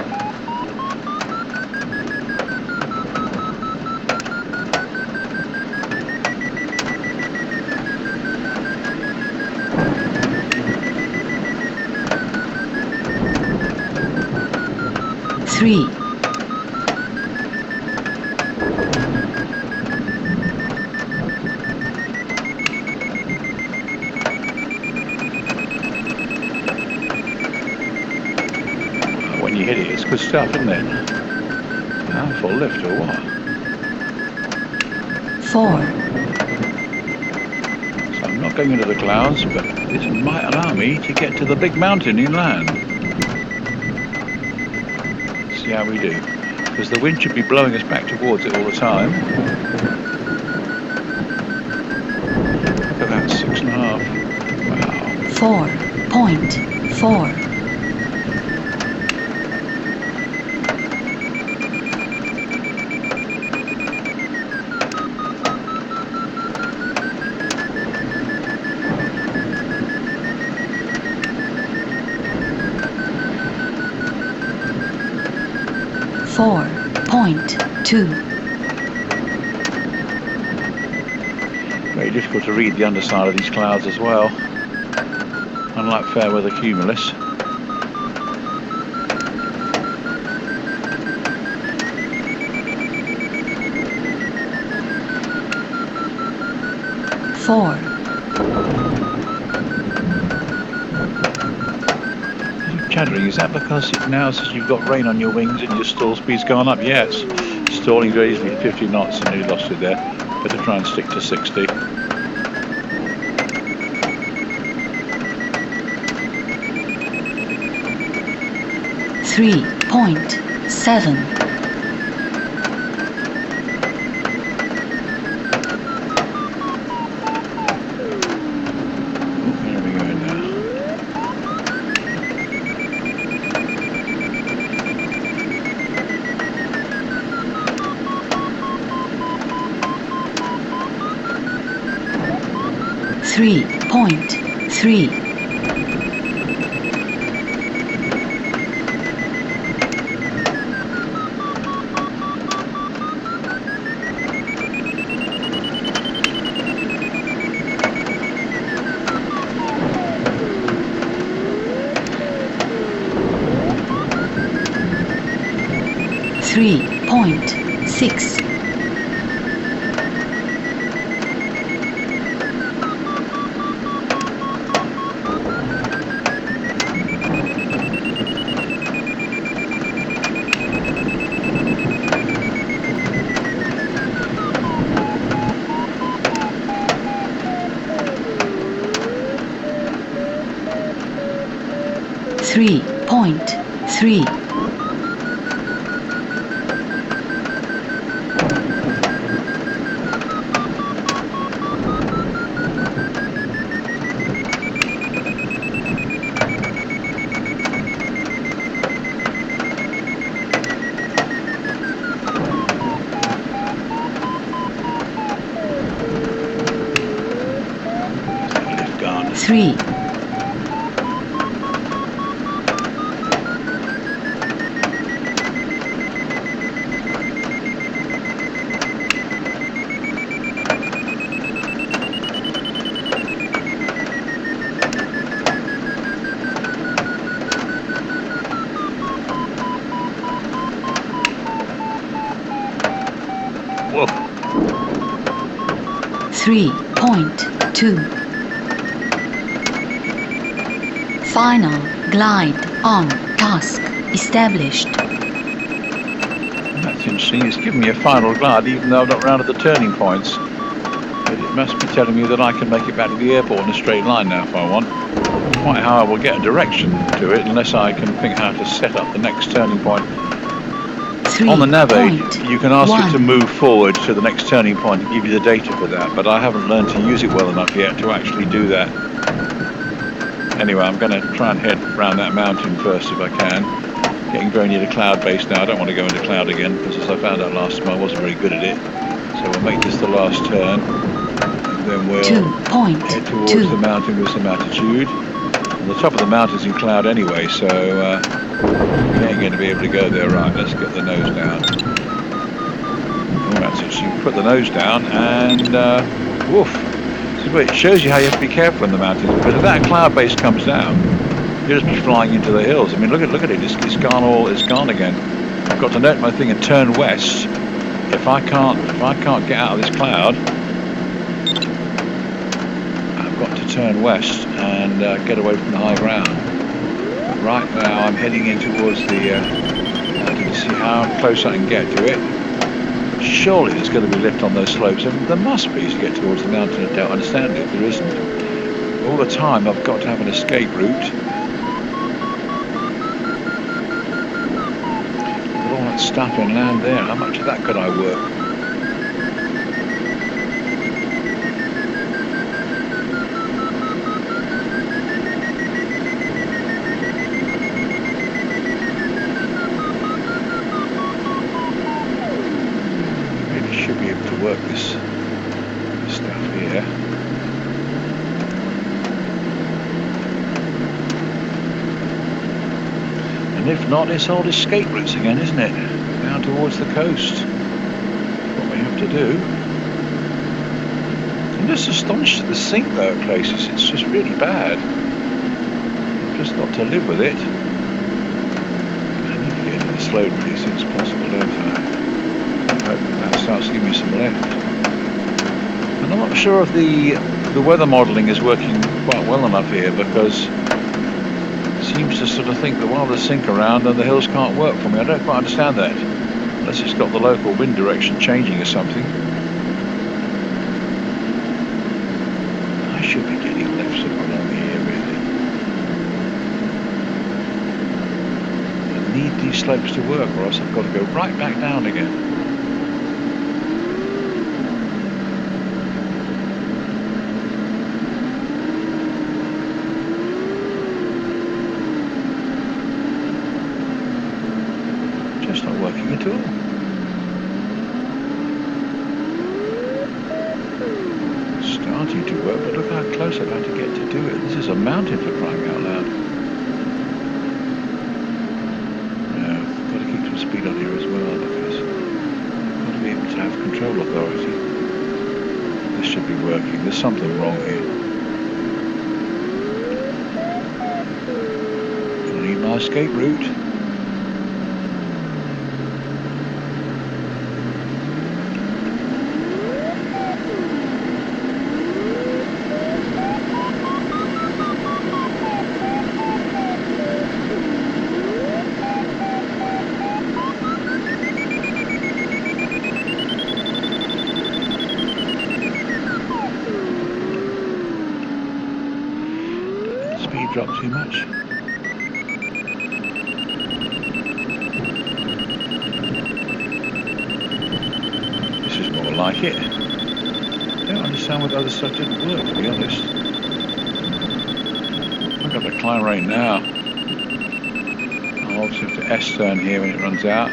3. When you hit it, it's good stuff, isn't it? Powerful lift or what? 4. So I'm not going into the clouds, but this might allow me to get to the big mountain inland. See how we do. Because the wind should be blowing us back towards it all the time. Look at that, 6.5. Wow. 4.4. Very difficult to read the underside of these clouds as well, unlike fair weather cumulus. Chattering, is that because it now says you've got rain on your wings and your stall speed's gone up? Yes, stalling very easily at 50 knots and you lost it there. Better try and stick to 60. .7. There we go now. .3 3, 3.6, 3.3, 3, Whoa. 3.2. Final glide on task established. That's interesting. It's giving me a final glide even though I've not rounded the turning points. But it must be telling me that I can make it back to the airport in a straight line now if I want. Quite how I will get a direction to it unless I can think how to set up the next turning point. On the nav aid, you can ask it to move forward to the next turning point and give you the data for that, but I haven't learned to use it well enough yet to actually do that. Anyway, I'm going to try and head round that mountain first if I can. Getting very near the cloud base now. I don't want to go into cloud again because as I found out last time I wasn't very good at it. So we'll make this the last turn. And then we'll head towards the mountain with some altitude. And the top of the mountain's in cloud anyway, so we ain't going to be able to go there. Right, let's get the nose down. Oh, that's it. So you put the nose down and woof. So it shows you how you have to be careful in the mountains, because if that cloud base comes down, you'll just be flying into the hills. I mean, look at it. It's gone again. I've got to note my thing and turn west. If I can't get out of this cloud, I've got to turn west and get away from the high ground. But right now, I'm heading in towards the mountain to see how close I can get to it. Surely there's going to be lift on those slopes, and there must be to get towards the mountain. I don't understand it if there isn't. All the time I've got to have an escape route. With all that stuff inland there, how much of that could I work? Work this stuff here. And if not, it's old escape routes again, isn't it? Down towards the coast. That's what we have to do. I'm just astonished at the sink though at places. It's just really bad. I've just got to live with it. I need to get into the slope really as soon as possible, don't I? That starts giving me some left. And I'm not sure if the weather modelling is working quite well enough here, because it seems to sort of think that while there's sink around and the hills can't work for me. I don't quite understand that, unless it's got the local wind direction changing or something. I should be getting left somewhere along here really. I need these slopes to work, or else I've got to go right back down again. At all. starting to work, but look how close I've had to get to do it. This is a mountain for crying out loud. Yeah, got to keep some speed on here as well because I've got to be able to have control authority. This should be working. There's something wrong here. I need my escape route. Drop too much. This is more like it. I don't understand why the other stuff didn't work, to be honest. I've got the climb rate now. I'll obviously have to S-turn here when it runs out.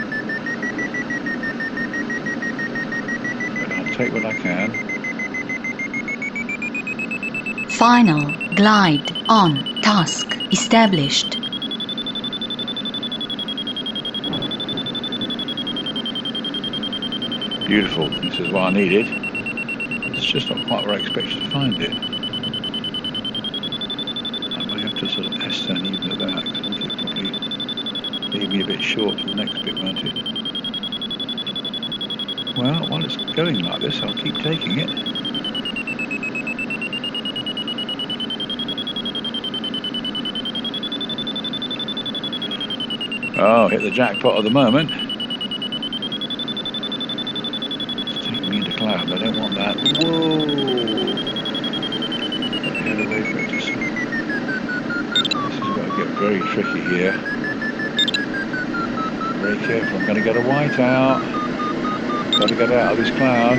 But I'll take what I can. Final glide on task established. Beautiful. This is what I needed. It's just not quite where I expected to find it. I might have to sort of S-turn even at that because I think it probably leave me a bit short for the next bit, won't it? Well, while it's going like this, I'll keep taking it. Oh, hit the jackpot at the moment. It's taking me into cloud. I don't want that. Whoa! Got to head away from it just so. This has got to get very tricky here. Very careful. I'm going to get a white out. Got to get out of this cloud.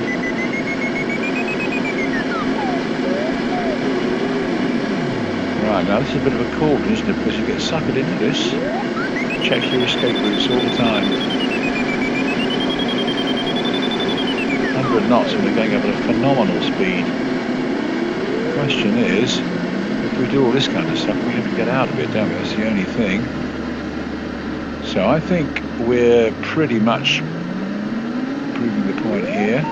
Right, now this is a bit of a cauldron, isn't it? Because you get suckered into this. Check your escape routes all the time. 100 knots and we're going up at a phenomenal speed. The question is, if we do all this kind of stuff, we have to get out of it, don't we? That's the only thing. So I think we're pretty much proving the point here.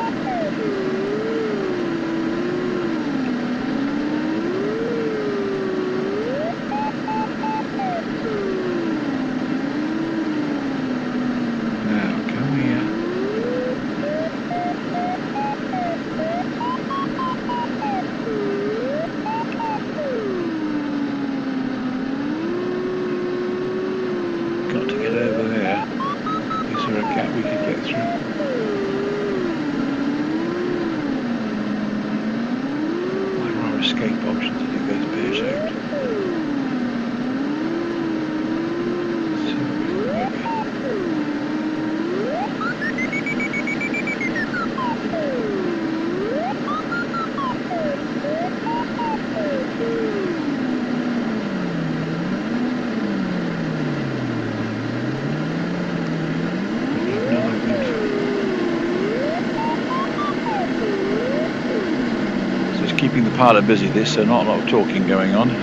Keeping the pilot busy this, so not a lot of talking going on. I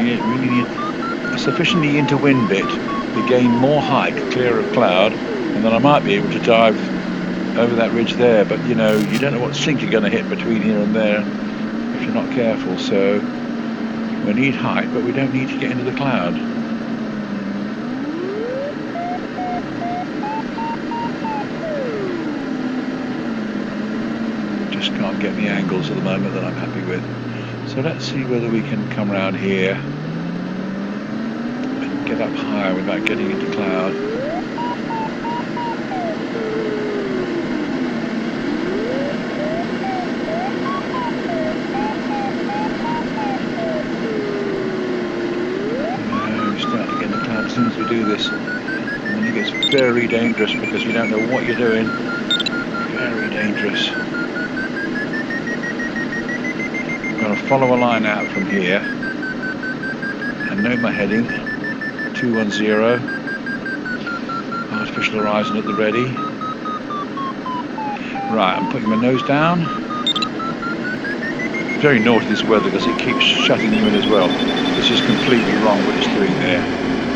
really need a sufficiently into wind bit to gain more height, clear of cloud, and then I might be able to dive over that ridge there, but you know, you don't know what sink you're going to hit between here and there if you're not careful, so we need height, but we don't need to get into the cloud. Can't get the angles at the moment that I'm happy with. So let's see whether we can come around here and get up higher without getting into cloud. No, we start to get into cloud as soon as we do this. And then it gets very dangerous because you don't know what you're doing. Very dangerous. I'm going to follow a line out from here and note my heading 210, artificial horizon at the ready. Right, I'm putting my nose down very naughty, this weather, because it keeps shutting you in as well. This is completely wrong what it's doing there.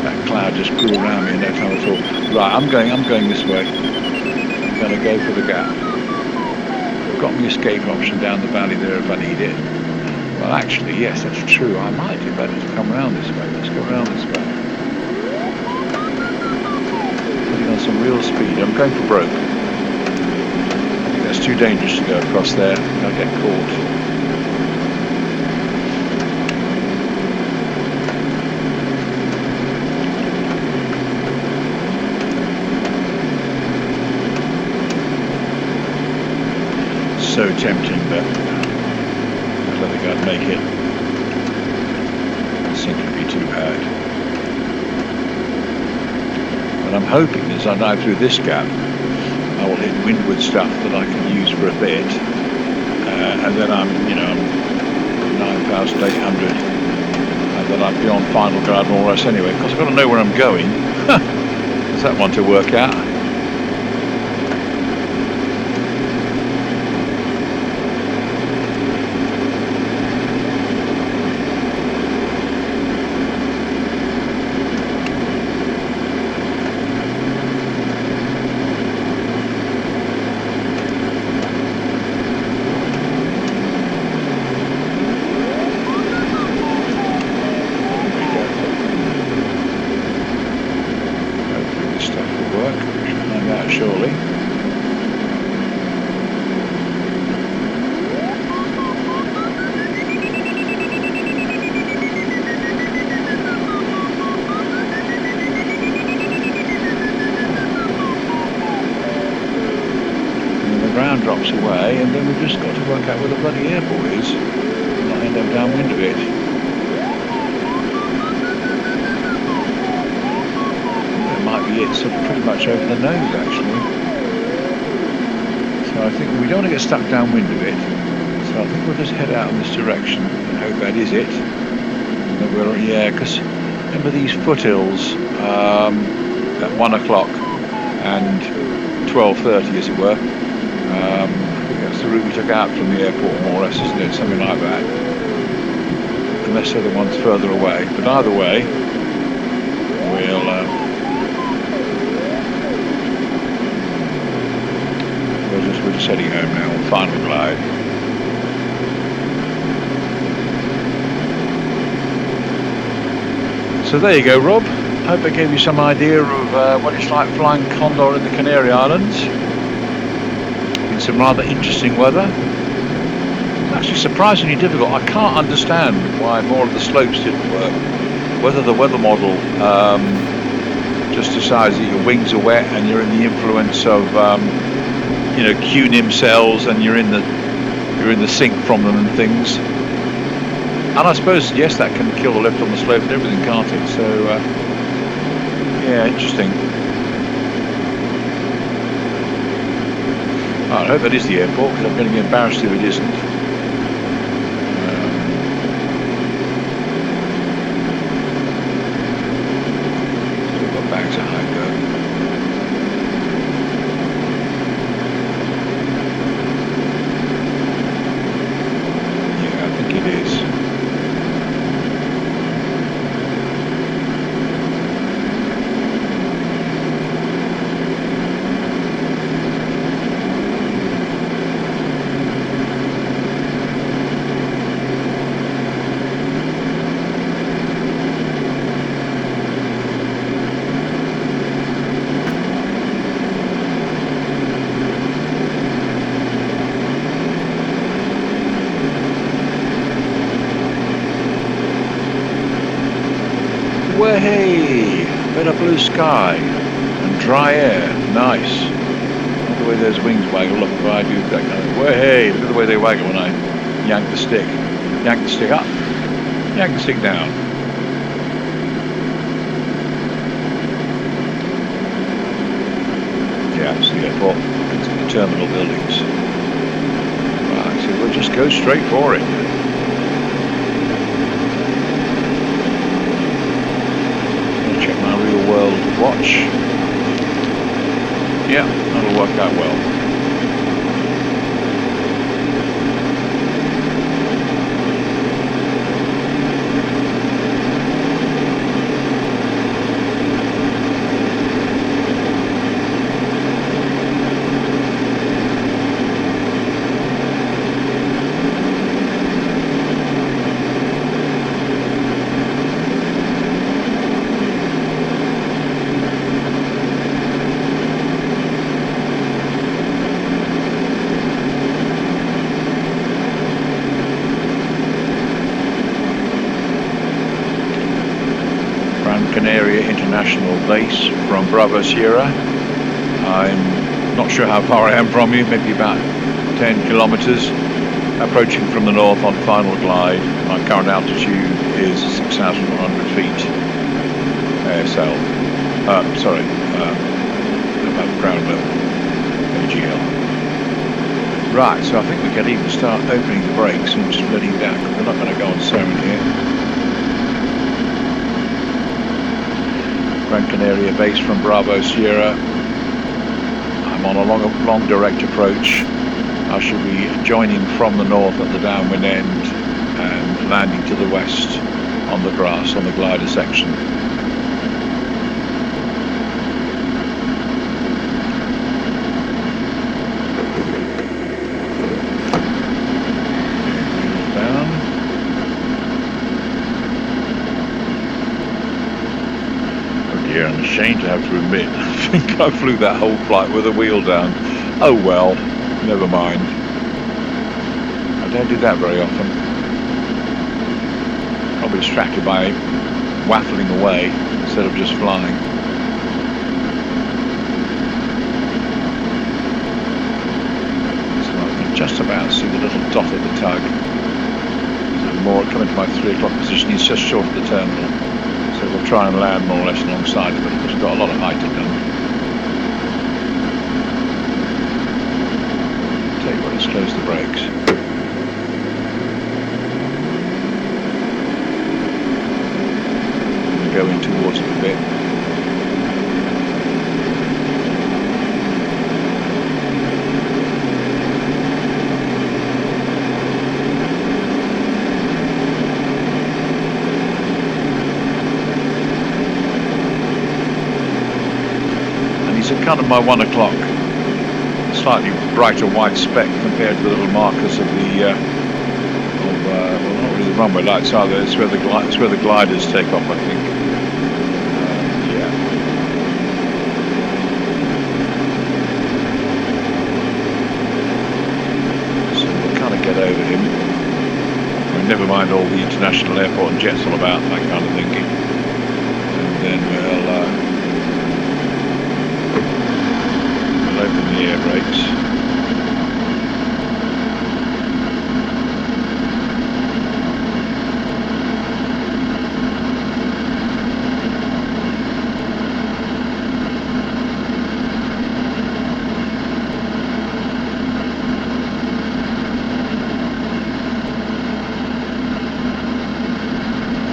That cloud just grew around me in no time at all. Right, I'm going this way. I'm going to go for the gap. I've got my escape option down the valley there if I need it. Well, actually, yes, that's true. I might do better to come around this way. Let's go around this way. Putting on some real speed. I'm going for broke. I think that's too dangerous to go across there. I'll get caught. So tempting, but I don't think I'd make it. It seems to be too bad. What I'm hoping is I dive through this gap, I will hit windward stuff that I can use for a bit, and then I'm 9,800, and then I'd be on final guide more or less anyway, because I've got to know where I'm going. There's that one to work out. Drops away, and then we've just got to work out where the bloody airport is and not end up downwind of it. That might be it, sort of pretty much over the nose actually. So I think we don't want to get stuck downwind of it, so I think we'll just head out in this direction and hope that is it. Yeah, because remember these foothills at 1 o'clock and 12:30 as it were. I think that's the route we took out from the airport more or less, isn't it? Something like that. Unless the other one's further away. But either way, we're just heading home now on final glide. So there you go, Rob. Hope I gave you some idea of what it's like flying Condor in the Canary Islands. Some rather interesting weather. It's actually surprisingly difficult. I can't understand why more of the slopes didn't work. Whether the weather model just decides that your wings are wet and you're in the influence of QNIM cells and you're in the sink from them and things. And I suppose yes, that can kill the lift on the slope and everything, can't it? So yeah, interesting. I hope that is the airport, because I'm going to be embarrassed if it isn't. Still got bags of hunger. Yeah, I think it is. Hey, better blue sky and dry air, nice. Look at the way those wings waggle, look, if I do that kind of, hey, look at the way they waggle when I yank the stick. Yank the stick up, yank the stick down. Yeah, it's the airport, it's the terminal buildings. Right, so we'll just go straight for it. Real world watch. Yeah, that'll work out well. Canaria International Base from Bravo Sierra. I'm not sure how far I am from you, maybe about 10 kilometers. Approaching from the north on final glide. My current altitude is 6,100 feet ASL. Above ground level, AGL. Right, so I think we can even start opening the brakes and just letting down, because we're not going to go on sound here. Gran Canaria base from Bravo Sierra. I'm on a long direct approach. I shall be joining from the north at the downwind end and landing to the west on the grass on the glider section. Down. Oh dear, I'm ashamed to have to admit, I think I flew that whole flight with a wheel down. Oh well. Never mind. I don't do that very often. I'll be distracted by waffling away instead of just flying. So I can just about see the little dot of the tug. So more coming to my 3 o'clock position. He's just short of the terminal. So we'll try and land more or less alongside of it because we've got a lot of height to do. Let's close the brakes. Go in towards it a bit. And he's at kind of my 1 o'clock. Slightly brighter white speck compared to the little markers of the well, not really the runway lights are there. It's where the gliders take off, I think. Yeah. So we'll kind of get over him. I mean, never mind all the international airport and jets all about, that kind of thinking. And then we'll open the air brakes.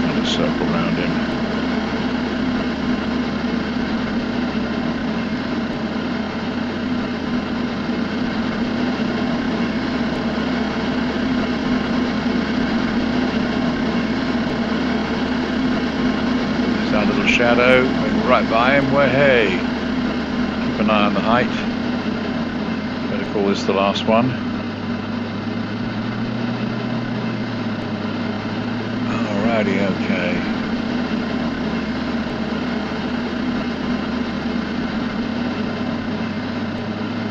And a circle round him. Our little shadow going right by him. Where hey, keep an eye on the height. Better call this the last one. Alrighty, okay.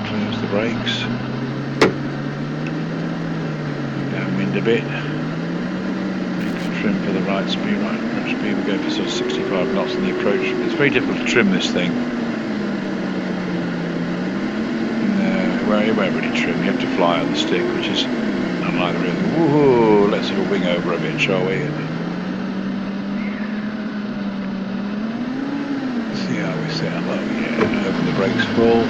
Close the brakes. Downwind a bit. Trim for the right speed, we go for sort of 65 knots on the approach. It's very difficult to trim this thing. No, well, you won't really trim, you have to fly on the stick, which is unlike the real. Woohoo! Let's have a wing over a bit, shall we? See how we set them up. Yeah, open the brakes full.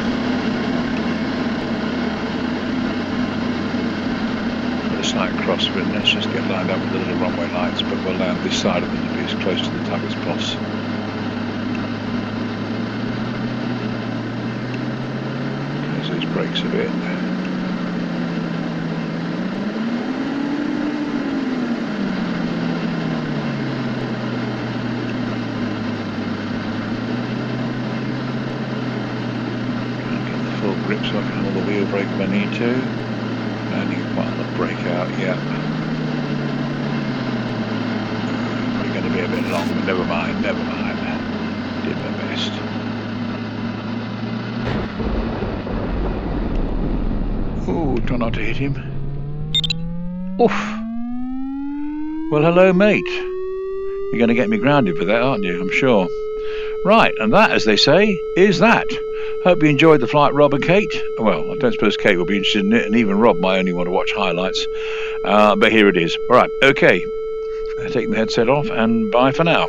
Slight crosswind. Let's just get lined up with the little runway lights, but we'll land this side of them to be as close to the tug as possible. Close those brakes a bit. Can't get the full grip so I can hold the wheel brake if I need to. Landing quite on the brake out, yeah. Probably going to be a bit long, but never mind. Did my best. Ooh, try not to hit him. Oof. Well, hello, mate. You're going to get me grounded for that, aren't you? I'm sure. Right, and that, as they say, is that. Hope you enjoyed the flight, Rob and Kate. Well, I don't suppose Kate will be interested in it, and even Rob might only want to watch highlights. But here it is. All right, okay. Taking the headset off, and bye for now.